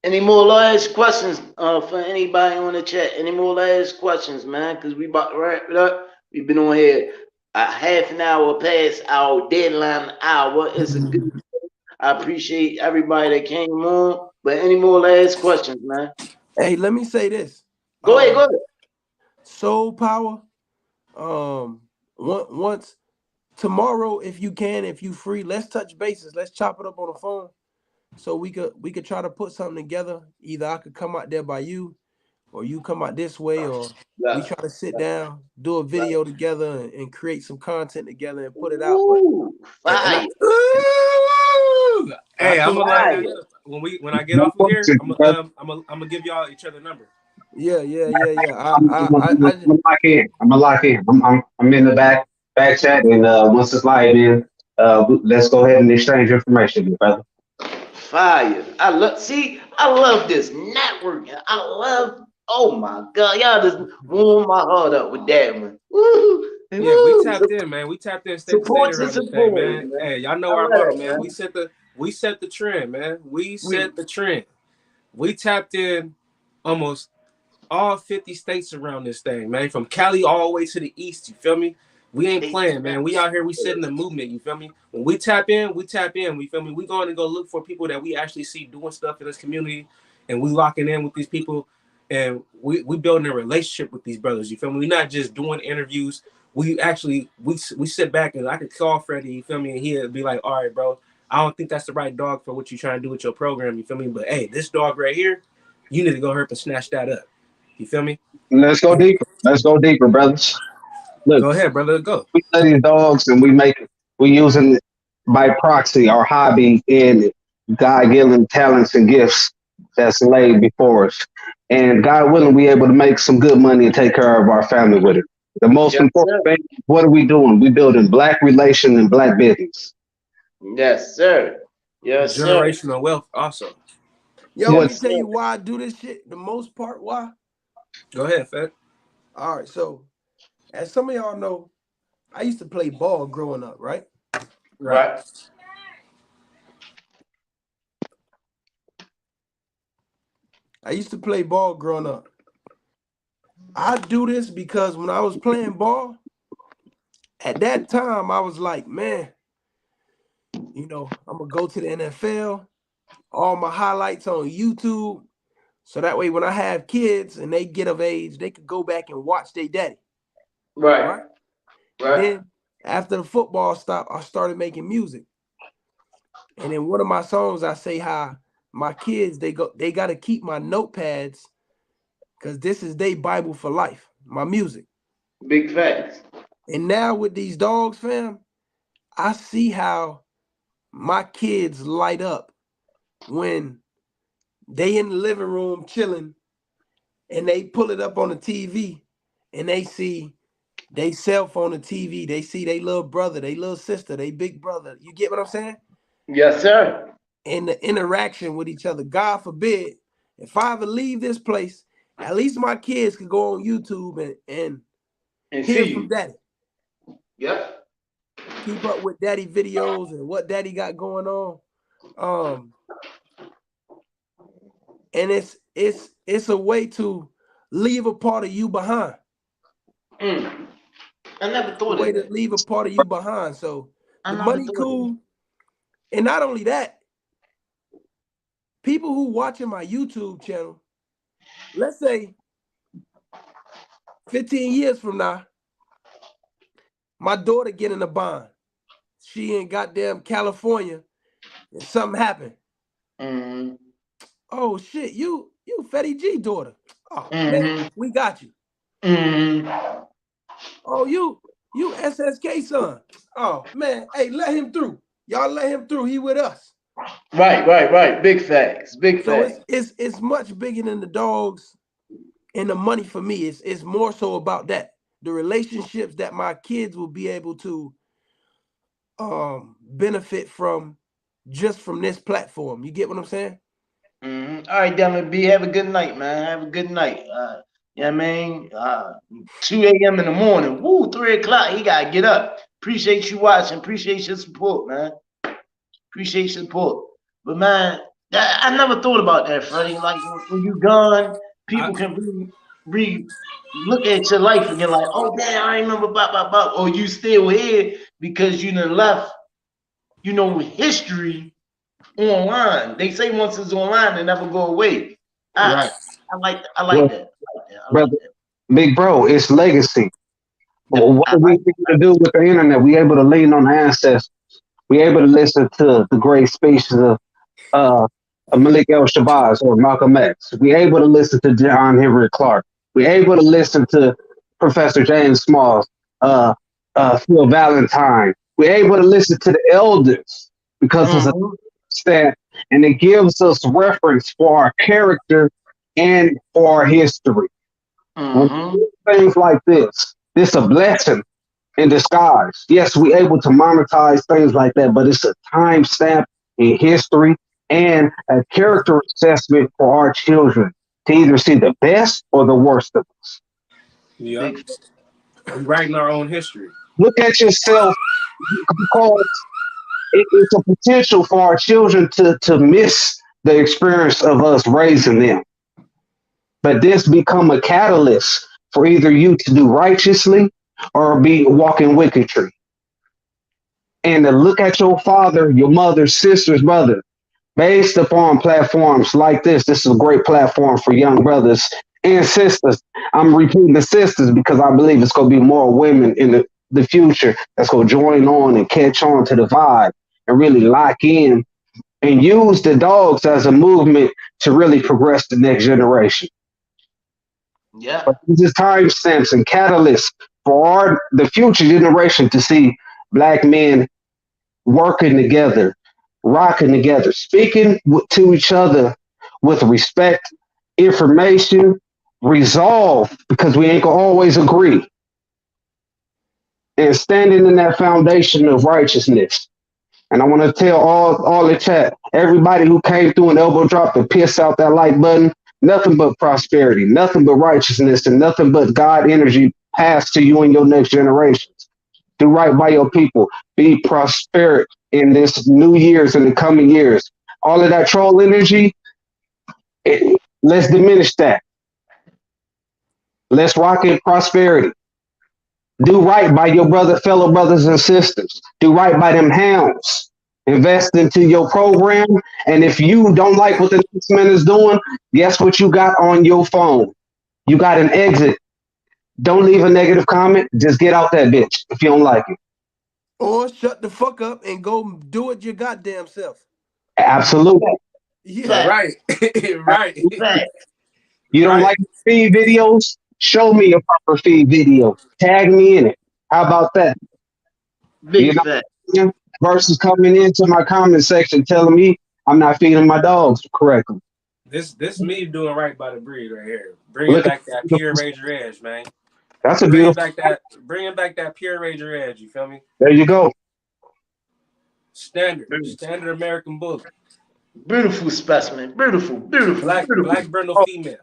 Any more last questions for anybody on the chat? Any more last questions, man? Because we about to wrap it up. We've been on here a half an hour past our deadline hour. It's a good. I appreciate everybody that came on. But any more last questions, man? Hey, let me say this. Go ahead, go ahead. Soul Power. Once tomorrow, if you can, if you free, let's touch bases. Let's chop it up on the phone. So we could try to put something together. Either I could come out there by you, or you come out this way, or we Yeah. try to sit down, do a Right. video together, and create some content together and put it out. But Ooh, and fire, Ooh! I Hey, I'm told gonna lock fire. that up when I get No off of here. question, brother. I'm gonna give y'all each other number. yeah. I'm gonna lock in. I'm gonna lock in. I'm in the back chat, and once it's live in, let's go ahead and exchange information, brother. Fire. I love this networking. I love, oh my God. Y'all just warm my heart up with that one. Woo, Yeah, we woo. tapped in, man. We tapped in state to state Support your around this thing, support, man. man. Hey, y'all I know our love motto, that, man. man. We set the trend, man. We We set the trend. We tapped in almost all 50 states around this thing, man. From Cali all the way to the east. You feel me? We ain't state playing, man. We out here, we setting the movement. You feel me? When we tap in, we tap in. We feel me? We going to go look for people that we actually see doing stuff in this community, and we locking in with these people, and we building a relationship with these brothers. You feel me? We not just doing interviews. We actually we sit back and I could call Freddie. You feel me? And he'll be like, "All right, bro. I don't think that's the right dog for what you're trying to do with your program. You feel me? But hey, this dog right here, you need to go help and snatch that up. You feel me? Let's go deeper. Let's go deeper, brothers. Look, Go ahead, brother. Go. we study dogs, and we using it by proxy our hobby and God given talents and gifts that's laid before us. And God willing, we able to make some good money and take care of our family with it. The most Yes, important sir. thing, what are we doing? We building black relation and black business. Yes, sir. Yes, sir. Generational wealth also. yo, let me What's Yes, tell sir. you why I do this shit. The most part, why? Go ahead, Fed. All right, so as some of y'all know, I used to play ball growing up, right? Right. Right. I used to play ball growing up. I do this because when I was playing ball, at that time, I was like, man, I'm gonna go to the NFL, all my highlights on YouTube. So that way, when I have kids and they get of age, they could go back and watch their daddy, Right. right? Right. Then after the football stopped, I started making music. And in one of my songs, I say how my kids they got to keep my notepads because this is their Bible for life, my music. Big facts. And now with these dogs, fam, I see how my kids light up when they in the living room chilling. and they pull it up on the TV, and they see they self on the TV. They see they little brother, they little sister, they big brother. You get what I'm saying? Yes, sir. And the interaction with each other. God forbid, if I ever leave this place, at least my kids could go on YouTube and hear from daddy. Yep. Keep up with daddy videos and what daddy got going on. And it's a way to leave a part of you behind. I never thought a way of that. to leave a part of you behind. So the money cool. And not only that, people who watching my YouTube channel, let's say 15 years from now, my daughter get in a bond. She in goddamn California and something happened. Mm-hmm. Oh shit, you Fetty G daughter. Oh man, we got you. Mm-hmm. Oh, you SSK son. Oh man, hey, let him through. Y'all let him through. He with us. Right. Big facts. So it's much bigger than the dogs and the money for me. It's more so about that. The relationships that my kids will be able to benefit from just from this platform. You get what I'm saying? Mm-hmm. All right, Devin B. Have a good night, man. Have a good night. Yeah, I mean, 2 a.m. in the morning. Woo, 3 o'clock. He gotta get up. Appreciate you watching. Appreciate your support, man. Appreciate your support. But man, I never thought about that, Freddie. Like when you gone, people can look at your life and you're like, oh damn, I remember bop. Or you still here because you done left, history online. They say once it's online, it never go away. Right. I like that. Brother, big bro, it's legacy. What are we able to do with the internet? We able to lean on ancestors. We able to listen to the great speeches of Malik El Shabazz or Malcolm X. We able to listen to John Henry Clark. We able to listen to Professor James Smalls, Phil Valentine. We able to listen to the elders because it's a stand, and it gives us reference for our character and for our history. Things like this a blessing in disguise. Yes, we able to monetize things like that, but it's a timestamp in history and a character assessment for our children to either see the best or the worst of us. Yeah, we're writing our own history. Look at yourself, because it's a potential for our children to miss the experience of us raising them. But this become a catalyst for either you to do righteously or be walking wickedry. And to look at your father, your mother, sisters, brother, based upon platforms like this is a great platform for young brothers and sisters. I'm repeating the sisters because I believe it's going to be more women in the future that's going to join on and catch on to the vibe and really lock in and use the dogs as a movement to really progress the next generation. Yeah. But this is timestamps and catalysts for the future generation to see black men working together, rocking together, speaking to each other with respect, information, resolve, because we ain't gonna always agree, and standing in that foundation of righteousness. And I want to tell all the chat, everybody who came through an elbow drop and piss out that like button, nothing but prosperity, nothing but righteousness, and nothing but God energy passed to you and your next generations. Do right by your people. Be prosperous in this new years and the coming years. All of that troll energy, let's diminish that. Let's rock in prosperity. Do right by your fellow brothers and sisters. Do right by them hounds. Invest into your program. And if you don't like what the next man is doing, guess what you got on your phone? You got an exit. Don't leave a negative comment. Just get out that bitch if you don't like it. Or shut the fuck up and go do it your goddamn self. Absolutely. Yeah. Right. Right. You don't like feed videos? Show me a proper feed video. Tag me in it. How about that? Big fact. Versus coming into my comment section telling me I'm not feeding my dogs correctly. This me doing right by the breed right here. Bringing back that pure Ranger edge, man. That's a bringing beautiful. bringing back that pure Ranger edge. You feel me? There you go. Standard American bully. Beautiful specimen. Beautiful. Black brindle female.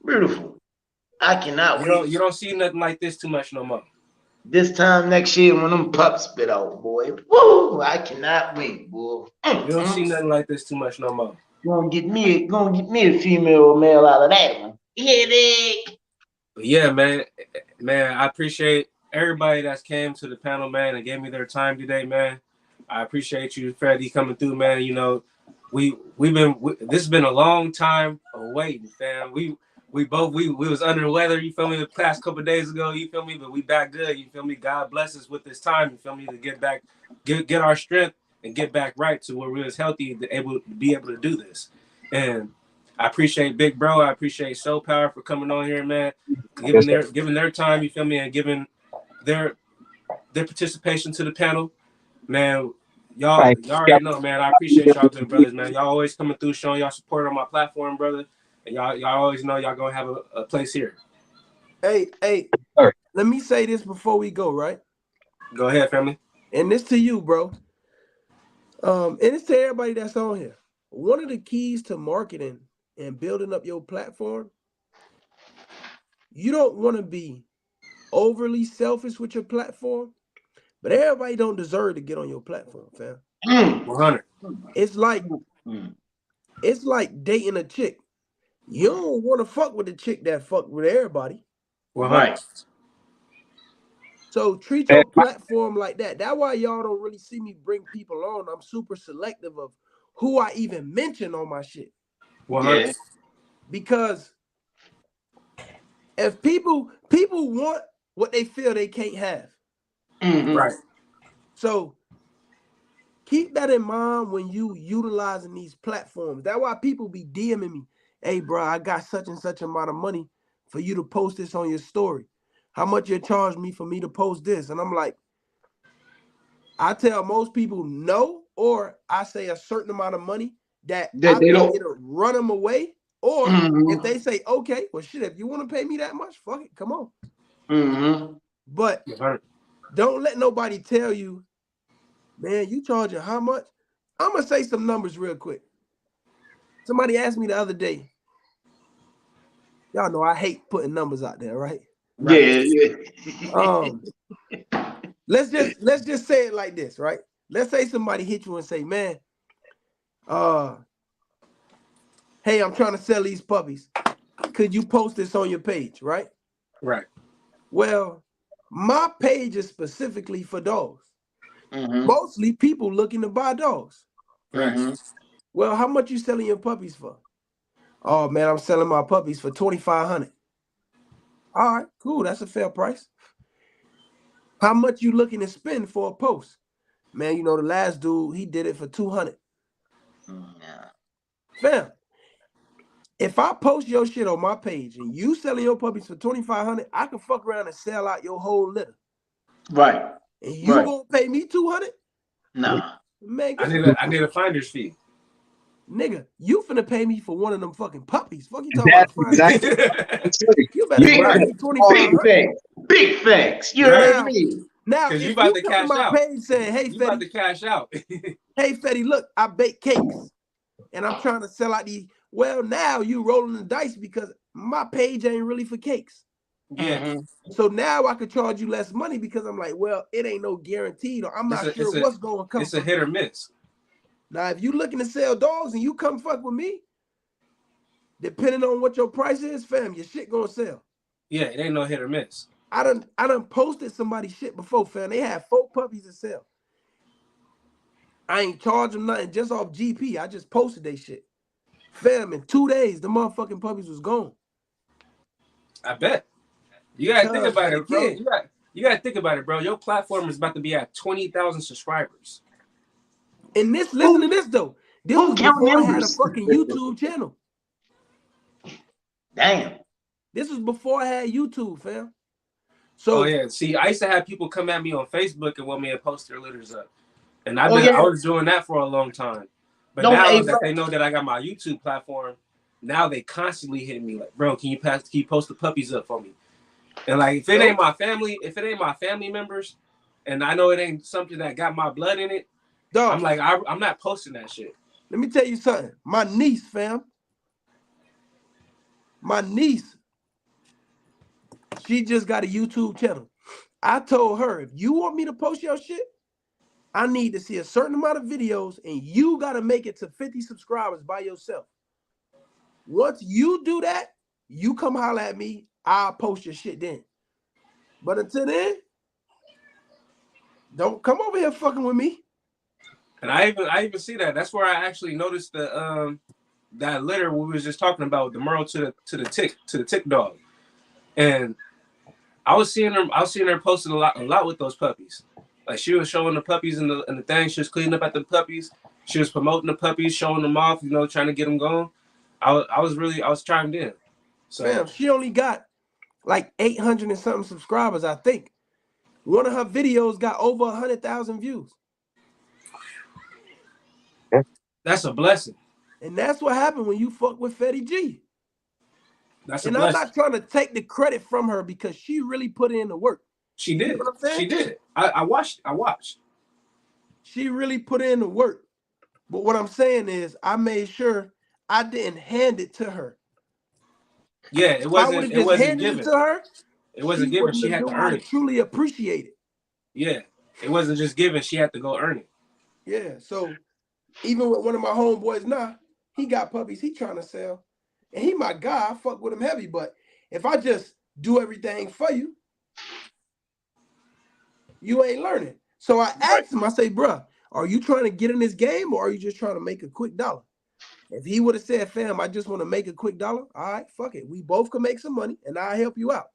Beautiful. I cannot wait. You don't see nothing like this too much no more. This time next year when them pups spit out, boy. Woo! I cannot wait, boy. You don't see nothing like this too much no more. Gonna get me a female or male out of that one. But yeah, man, I appreciate everybody that's came to the panel, man, and gave me their time today, man. I appreciate you, Freddie, coming through, man. You know, this has been a long time of waiting, fam. We was under the weather, you feel me, the past couple of days ago, you feel me, but we back good, you feel me. God bless us with this time, you feel me, to get back, get our strength and get back right to where we was healthy to be able to do this. And I appreciate Big Bro, I appreciate Soul Power for coming on here, man, giving their time, you feel me, and giving their participation to the panel, man. Y'all already know, man. I appreciate y'all, good brothers, man. Y'all always coming through, showing y'all support on my platform, brother. And y'all always know y'all gonna have a place here. Hey, let me say this before we go, right? Go ahead, family. And this to you, bro. And it's to everybody that's on here. One of the keys to marketing and building up your platform, you don't want to be overly selfish with your platform, but everybody don't deserve to get on your platform, fam. 100. It's like dating a chick. You don't want to fuck with a chick that fuck with everybody. Right. So treat your platform like that. That's why y'all don't really see me bring people on. I'm super selective of who I even mention on my shit. 100. Because if people want what they feel they can't have. Right. So keep that in mind when you utilizing these platforms. That's why people be DMing me, hey, bro, I got such and such amount of money for you to post this on your story. How much you charge me for me to post this? And I'm like, I tell most people no, or I say a certain amount of money that I think it'll run them away. Or if they say, okay, well, shit, if you want to pay me that much, fuck it, come on. But don't let nobody tell you, man, you charging how much? I'm going to say some numbers real quick. Somebody asked me the other day. Y'all know I hate putting numbers out there, right? Yeah. Let's just say it like this, right? Let's say somebody hit you and say, man, hey, I'm trying to sell these puppies. Could you post this on your page, right? Right. Well, my page is specifically for dogs. Mostly people looking to buy dogs. Well, how much you selling your puppies for? Oh man, I'm selling my puppies for $2,500. All right, cool. That's a fair price. How much you looking to spend for a post? Man, you know the last dude, he did it for $200. Fam, if I post your shit on my page and you selling your puppies for $2,500, I can fuck around and sell out your whole litter. Right. And you gonna pay me $200? Nah. Man, I need a finder's fee. Nigga, you finna pay me for one of them fucking puppies. Fuck you talking about? You better pay me $2,500. Big facts. You heard me. Now, if you about to cash my out. page saying, hey, you about to cash out. Hey, Fetty, look, I bake cakes and I'm trying to sell out these. Well, now you rolling the dice because my page ain't really for cakes. Yeah. So now I could charge you less money because I'm like, well, it ain't no guaranteed, or I'm not sure what's going to come. It's a hit or miss. Now, if you looking to sell dogs and you come fuck with me, depending on what your price is, fam, your shit gonna sell. Yeah, it ain't no hit or miss. I done posted somebody's shit before, fam. They had 4 puppies to sell. I ain't charged them nothing just off GP. I just posted they shit. Fam, in 2 days, the motherfucking puppies was gone. I bet. You gotta think about it, bro. You gotta think about it, bro. Your platform is about to be at 20,000 subscribers. And listen to this though. This was before I had a fucking YouTube channel. Damn. This was before I had YouTube, fam. So yeah, see, I used to have people come at me on Facebook and want me to post their litters up. And I was doing that for a long time. But now that they know that I got my YouTube platform, now they constantly hitting me like, bro, can you post the puppies up for me? And like, if it ain't my family members, and I know it ain't something that got my blood in it, dog, I'm like, I'm not posting that shit. Let me tell you something. My niece, fam. My niece, she just got a YouTube channel. I told her, if you want me to post your shit, I need to see a certain amount of videos, and you got to make it to 50 subscribers by yourself. Once you do that, you come holler at me, I'll post your shit then. But until then, don't come over here fucking with me. And I even see that. That's where I actually noticed the that litter we was just talking about, the Merle to the tick dog. And I was seeing her posting a lot with those puppies. Like, she was showing the puppies in the thing. She was cleaning up at the puppies. She was promoting the puppies, showing them off, trying to get them going. I was chimed in. So fam, she only got like 800 and something subscribers, I think. One of her videos got over 100,000 views. That's a blessing. And that's what happened when you fuck with Fetty G. That's a and blessing. I'm not trying to take the credit from her because she really put in the work. She did. You know what I'm saying? She did. I watched. She really put in the work. But what I'm saying is, I made sure I didn't hand it to her. Yeah, it wasn't given. It to her, it wasn't given. She had to earn it. Truly appreciate it. Yeah, it wasn't just given. She had to go earn it. Yeah. So even with one of my homeboys now, he got puppies he trying to sell. And he my guy, I fuck with him heavy. But if I just do everything for you, you ain't learning. So I asked him, I say, bruh, are you trying to get in this game or are you just trying to make a quick dollar? If he would have said, fam, I just want to make a quick dollar, all right, fuck it. We both can make some money and I'll help you out.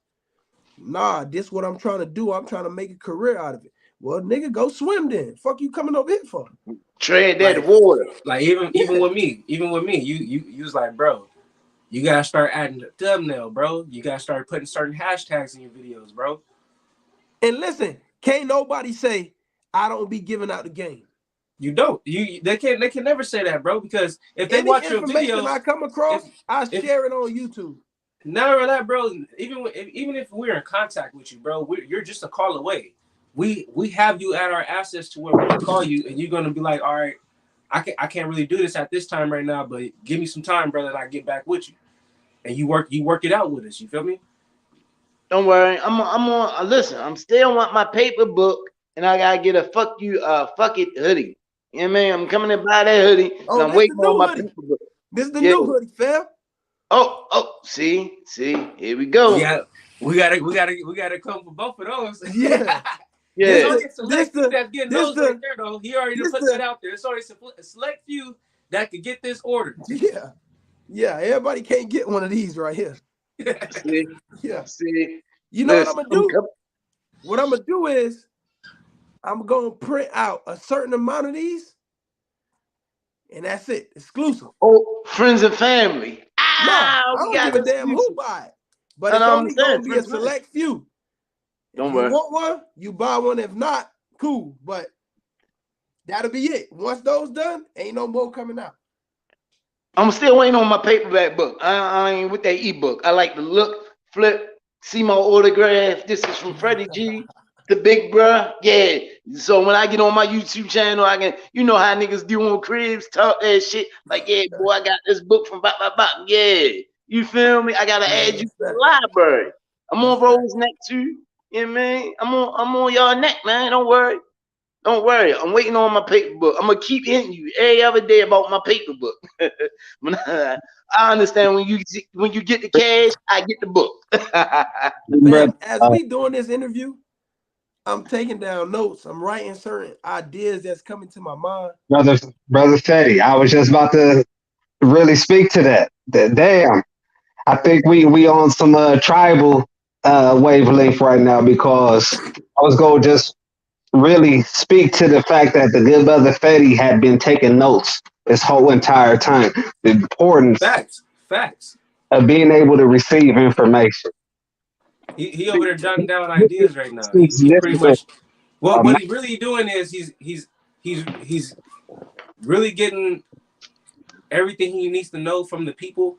Nah, this what I'm trying to do. I'm trying to make a career out of it. Well, nigga, go swim then. Fuck you coming over here for? Tread that water. Like even with me, you was like, bro, you gotta start adding the thumbnail, bro. You gotta start putting certain hashtags in your videos, bro. And listen, can't nobody say I don't be giving out the game. You don't. They can never say that, bro, because if they watch your videos, I come across, I share it on YouTube. Never that, bro. Even if we're in contact with you, bro, you're just a call away. We have you at our assets to where we can call you, and you're gonna be like, all right, I can't really do this at this time right now, but give me some time, brother, and I get back with you, and you work it out with us. You feel me? Don't worry, I'm on. Listen, I'm still want my paper book, and I gotta get a fuck it hoodie. You know what I mean? I'm coming to buy that hoodie, and I'm waiting on my paper book. This is the new hoodie, fam. Oh, see, here we go. Yeah, we gotta come for both of those. Yeah. Yeah, there's only a select few that's getting those right there, though. He already put that out there. There's only a select few that could get this ordered. Yeah, everybody can't get one of these right here. See? Yeah. See? You know what I'm gonna do? What I'm gonna do is I'm gonna print out a certain amount of these, and that's it. Exclusive. Oh, friends and family. I don't give a damn who buy it. But it's only gonna be a select few. Don't worry. You want one, you buy one. If not, cool. But that'll be it. Once those done, ain't no more coming out. I'm still waiting on my paperback book. I ain't with that ebook. I like to look, flip, see my autograph. This is from Freddie G, the big bruh. Yeah. So when I get on my YouTube channel, I can, you know how niggas do on cribs, talk that shit. Like, yeah, boy, I got this book from bop. Yeah. You feel me? I gotta add you to the library. I'm on Rose neck too. You know what I mean? I'm on y'all neck, man. Don't worry. I'm waiting on my paper book. I'm gonna keep hitting you every other day about my paper book. I understand when you get the cash, I get the book. Man, as we doing this interview, I'm taking down notes. I'm writing certain ideas that's coming to my mind. Brother Fetty, I was just about to really speak to that. Damn, I think we on some tribal wavelength right now, because I was going to just really speak to the fact that the good brother Fetty had been taking notes this whole entire time. The importance facts of being able to receive information. He over there jotting down ideas right now. He's pretty much what he's really doing is he's really getting everything he needs to know from the people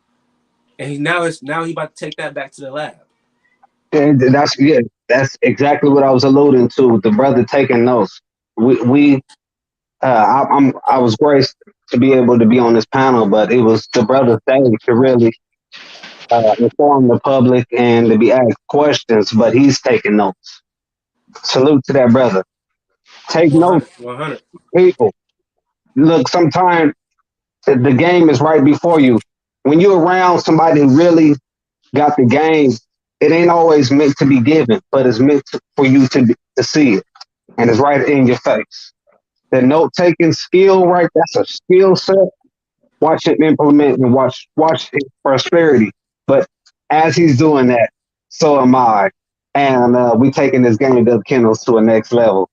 And now he about to take that back to the lab. And that's exactly what I was alluding to. The brother taking notes. We I was graced to be able to be on this panel, but it was the brother's day to really inform the public and to be asked questions. But he's taking notes. Salute to that brother. Take notes, 100, 100. people. Look, sometimes the game is right before you. When you're around somebody who really got the game, it ain't always meant to be given, but it's meant for you to see it, and it's right in your face. The note taking skill, right? That's a skill set. Watch him implement and watch his prosperity. But as he's doing that, so am I, and we taking this game of Kennels to a next level.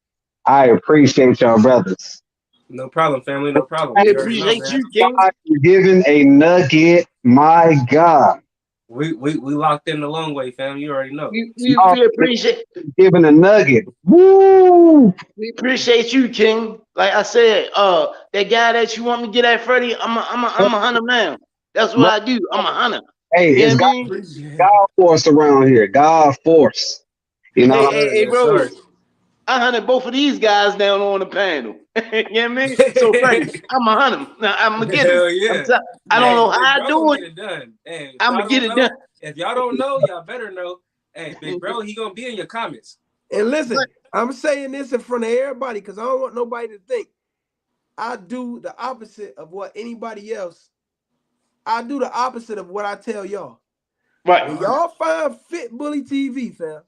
I appreciate y'all, brothers. No problem, family. No problem. We You already know, appreciate man. you, King. Giving a nugget, my God. We locked in the long way, fam. You already know. Y'all We appreciate giving a nugget. Woo! we appreciate you, King. Like I said, that guy that you want me to get at, Freddie, I'm a hunter man. That's what I do. I'm a hunter. Hey, You know it's what I God, mean? Appreciate it. God force around here. God force. You Yes, know, sir. Hey, Yes, bro. sir. I hunted both of these guys down on the panel. You know what I mean? So Freddie, I'm a hunt him. Now I'm gonna get him. Hell yeah. I don't Hey, know how Big I Bro gonna do it. get it done. Hey, if I'm y'all gonna get don't it done. know, y'all better know. Hey, Big Bro, he gonna be in your comments. And listen, I'm saying this in front of everybody because I don't want nobody to think I do the opposite of what anybody else. I do the opposite of what I tell y'all. Right. When y'all find Fit Bully TV, fam,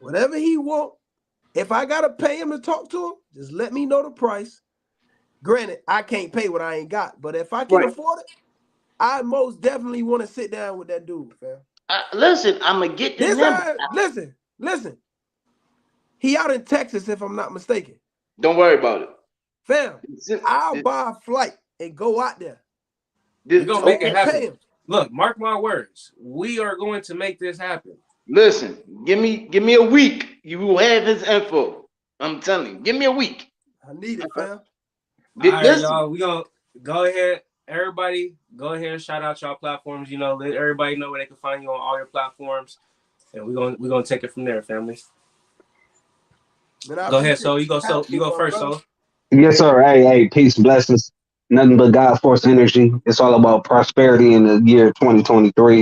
whatever he want, if I gotta pay him to talk to him, just let me know the price. Granted, I can't pay what I ain't got, but if I can Right. afford it, I most definitely want to sit down with that dude, fam. Listen, I'm gonna get the number. Listen. He out in Texas, if I'm not mistaken. Don't worry about it. Fam, I'll buy a flight and go out there. We're gonna make it Okay. happen. Pay him. Look, mark my words. We are going to make this happen. Listen, give me a week. You will have his info. I'm telling you. Give me a week. I need it, fam. All right, Listen. y'all. We gonna go ahead. Everybody, go ahead and shout out y'all platforms. You know, let everybody know where they can find you on all your platforms, and we're gonna take it from there, families. Man, Go ahead, so you go first, brother. so. yes, sir. Hey, peace, blessings. Nothing but God force energy. It's all about prosperity in the year 2023.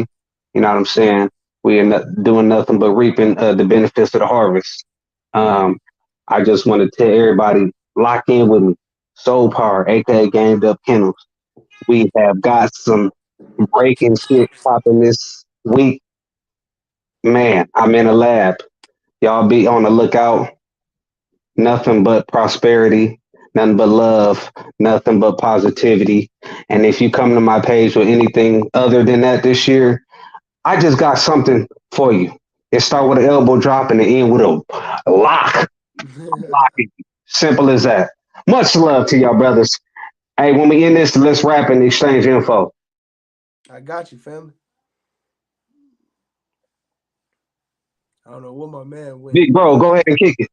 You know what I'm saying? We are not doing nothing but reaping the benefits of the harvest. Um, I just want to tell everybody, lock in with me. Soul Power, aka Gamed Up Kennels. We have got some breaking shit popping this week. Man, I'm in a lab. Y'all be on the lookout. Nothing but prosperity, nothing but love, nothing but positivity. And if you come to my page with anything other than that this year, I just got something for you. It start with an elbow drop and it end with a lock. Simple as that. Much love to y'all, brothers. Hey, when we end this, let's wrap and exchange info. I got you, family. I don't know what my man went. Big bro, go ahead and kick it.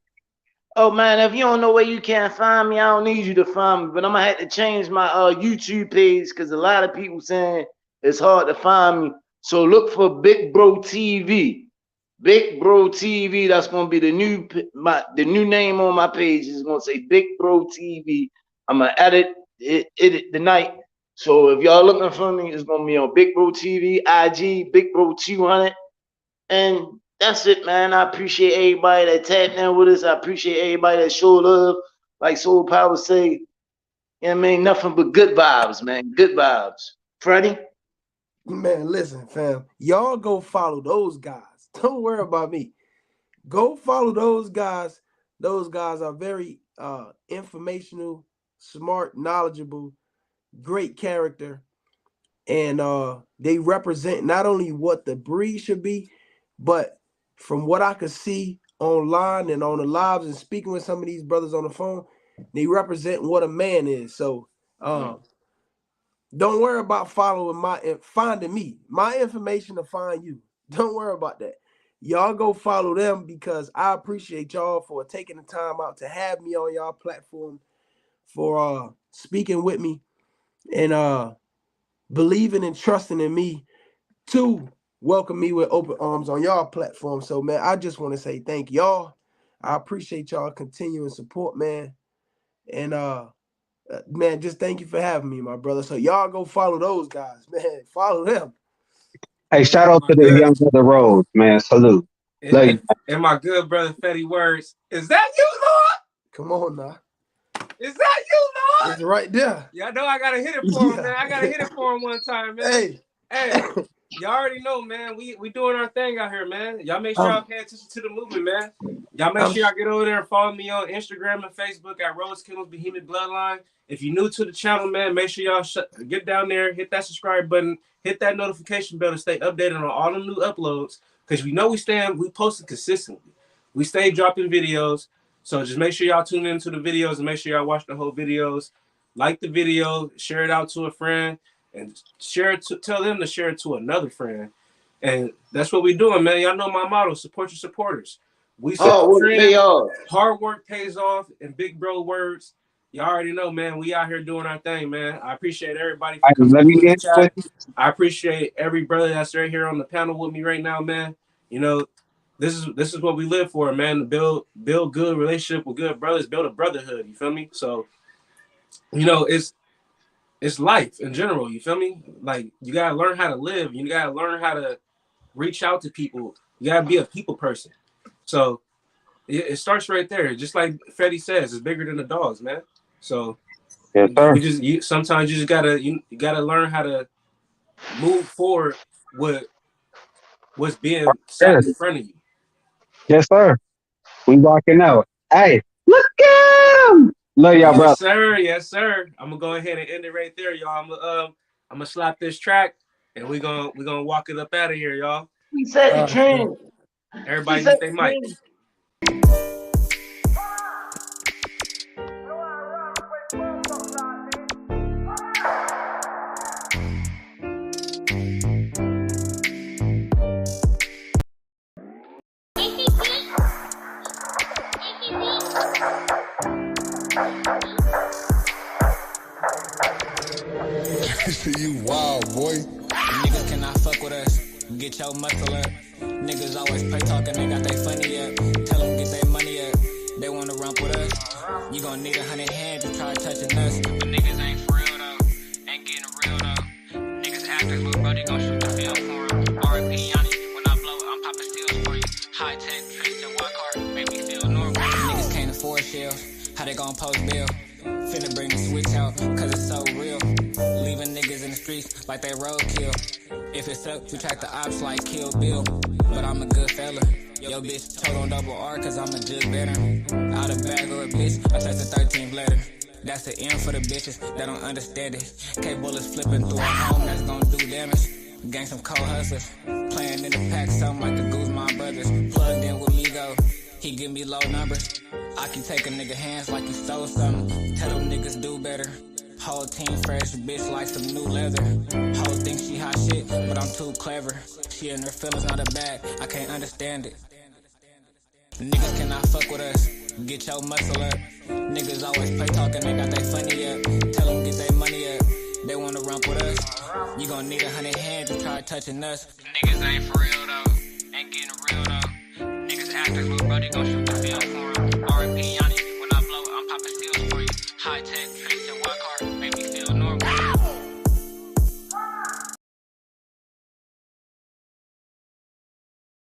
Oh man, if you don't know where you can find me, I don't need you to find me. But I'm gonna have to change my YouTube page because a lot of people saying it's hard to find me. So look for Big Bro TV. Big Bro TV. That's gonna be the new name on my page is gonna say Big Bro TV. I'm gonna edit it tonight. So if y'all looking for me, it's gonna be on Big Bro TV, IG, Big Bro 200. And that's it, man. I appreciate everybody that tapped in with us. I appreciate everybody that showed love. Like Soul Power say, you know what I mean? Nothing but good vibes, man. Good vibes. Freddie? Man, listen, fam. Y'all go follow those guys. Don't worry about me. Go follow those guys. Those guys are very informational, smart, knowledgeable, great character. And they represent not only what the breed should be, but from what I could see online and on the lives and speaking with some of these brothers on the phone, they represent what a man is. So don't worry about finding me. My information to find you. Don't worry about that. Y'all go follow them because I appreciate y'all for taking the time out to have me on y'all platform, for speaking with me, and believing and trusting in me to welcome me with open arms on y'all platform. So, man, I just want to say thank y'all. I appreciate y'all continuing support, man. And man, just thank you for having me, my brother. So y'all go follow those guys, man. Follow them. Hey, shout out to the Good. young brother Rose, man. Salute. Love you. And my good brother Fetty words. Is that you, Lord? Come on now. Is that you, Lord? It's right there. Y'all know I gotta hit it for him, man. I gotta hit it for him one time, man. Hey, y'all already know, man. We doing our thing out here, man. Y'all make sure y'all pay attention to the movement, man. Y'all make sure y'all get over there and follow me on Instagram and Facebook at Rose Kennels Behemoth Bloodline. If you're new to the channel, man, make sure y'all get down there, hit that subscribe button, hit that notification bell to stay updated on all the new uploads. Because we know we posting consistently. We stay dropping videos. So just make sure y'all tune into the videos and make sure y'all watch the whole videos. Like the video, share it out to a friend, and tell them to share it to another friend. And that's what we're doing, man. Y'all know my motto: support your supporters. We support hard work pays off, and big bro words. Y'all already know, man. We out here doing our thing, man. I appreciate everybody for coming through the chat. I appreciate every brother that's right here on the panel with me right now, man. You know, this is what we live for, man. To build good relationship with good brothers, build a brotherhood. You feel me? So, you know, it's life in general. You feel me? Like, you gotta learn how to live. You gotta learn how to reach out to people. You gotta be a people person. So it starts right there. Just like Fetty says, it's bigger than the dogs, man. So yes, sir. Sometimes you just gotta learn how to move forward with what's being set in front of you. Yes, sir. We rocking out. Hey, look at him. Love y'all, brother. Yes, sir. Yes, sir. I'm gonna go ahead and end it right there, y'all. I'm gonna slap this track and we're gonna walk it up out of here, y'all. We set the trend. Everybody just stay mics. You wild, boy. Niggas cannot fuck with us. Get your muscle up. Niggas always play talking, they got they funny up. Tell them get their money up. They wanna rump with us. You gon' need 100 hands to try touching us. But niggas ain't for real though. Ain't getting real though. Niggas actors, little brother gon' shoot the film for him. R.I.P. Yanni, when I blow, I'm popping steals for you. High tech, tricks and walk hard, make me feel normal. Niggas can't afford shells. How they gon' post bill? Finna bring the switch out, cause it's so real. Leaving niggas in the streets like they roadkill. If it's up, we track the ops like Kill Bill. But I'm a good fella. Yo, bitch, told on double R, cause I'm a jug better. Out of bag or a bitch, I touched the 13th letter. That's the end for the bitches that don't understand it. K-bullets flipping through a home that's gonna do damage. Gang some cold hustlers. Playing in the pack, something like the Guzman brothers. Plugged in with Migo. He give me low numbers. I can take a nigga hands like he stole something. Tell them niggas do better. Whole team fresh, bitch like some new leather. Whole think she hot shit, but I'm too clever. She in her feelings, not a bag, I can't understand it. Niggas cannot fuck with us. Get your muscle up. Niggas always play talking, they got they funny up. Tell them get their money up. They wanna rump with us. You gon' need 100 hands to try touching us. Niggas ain't for real though. Ain't getting real though. Niggas actors, little brother gon' shoot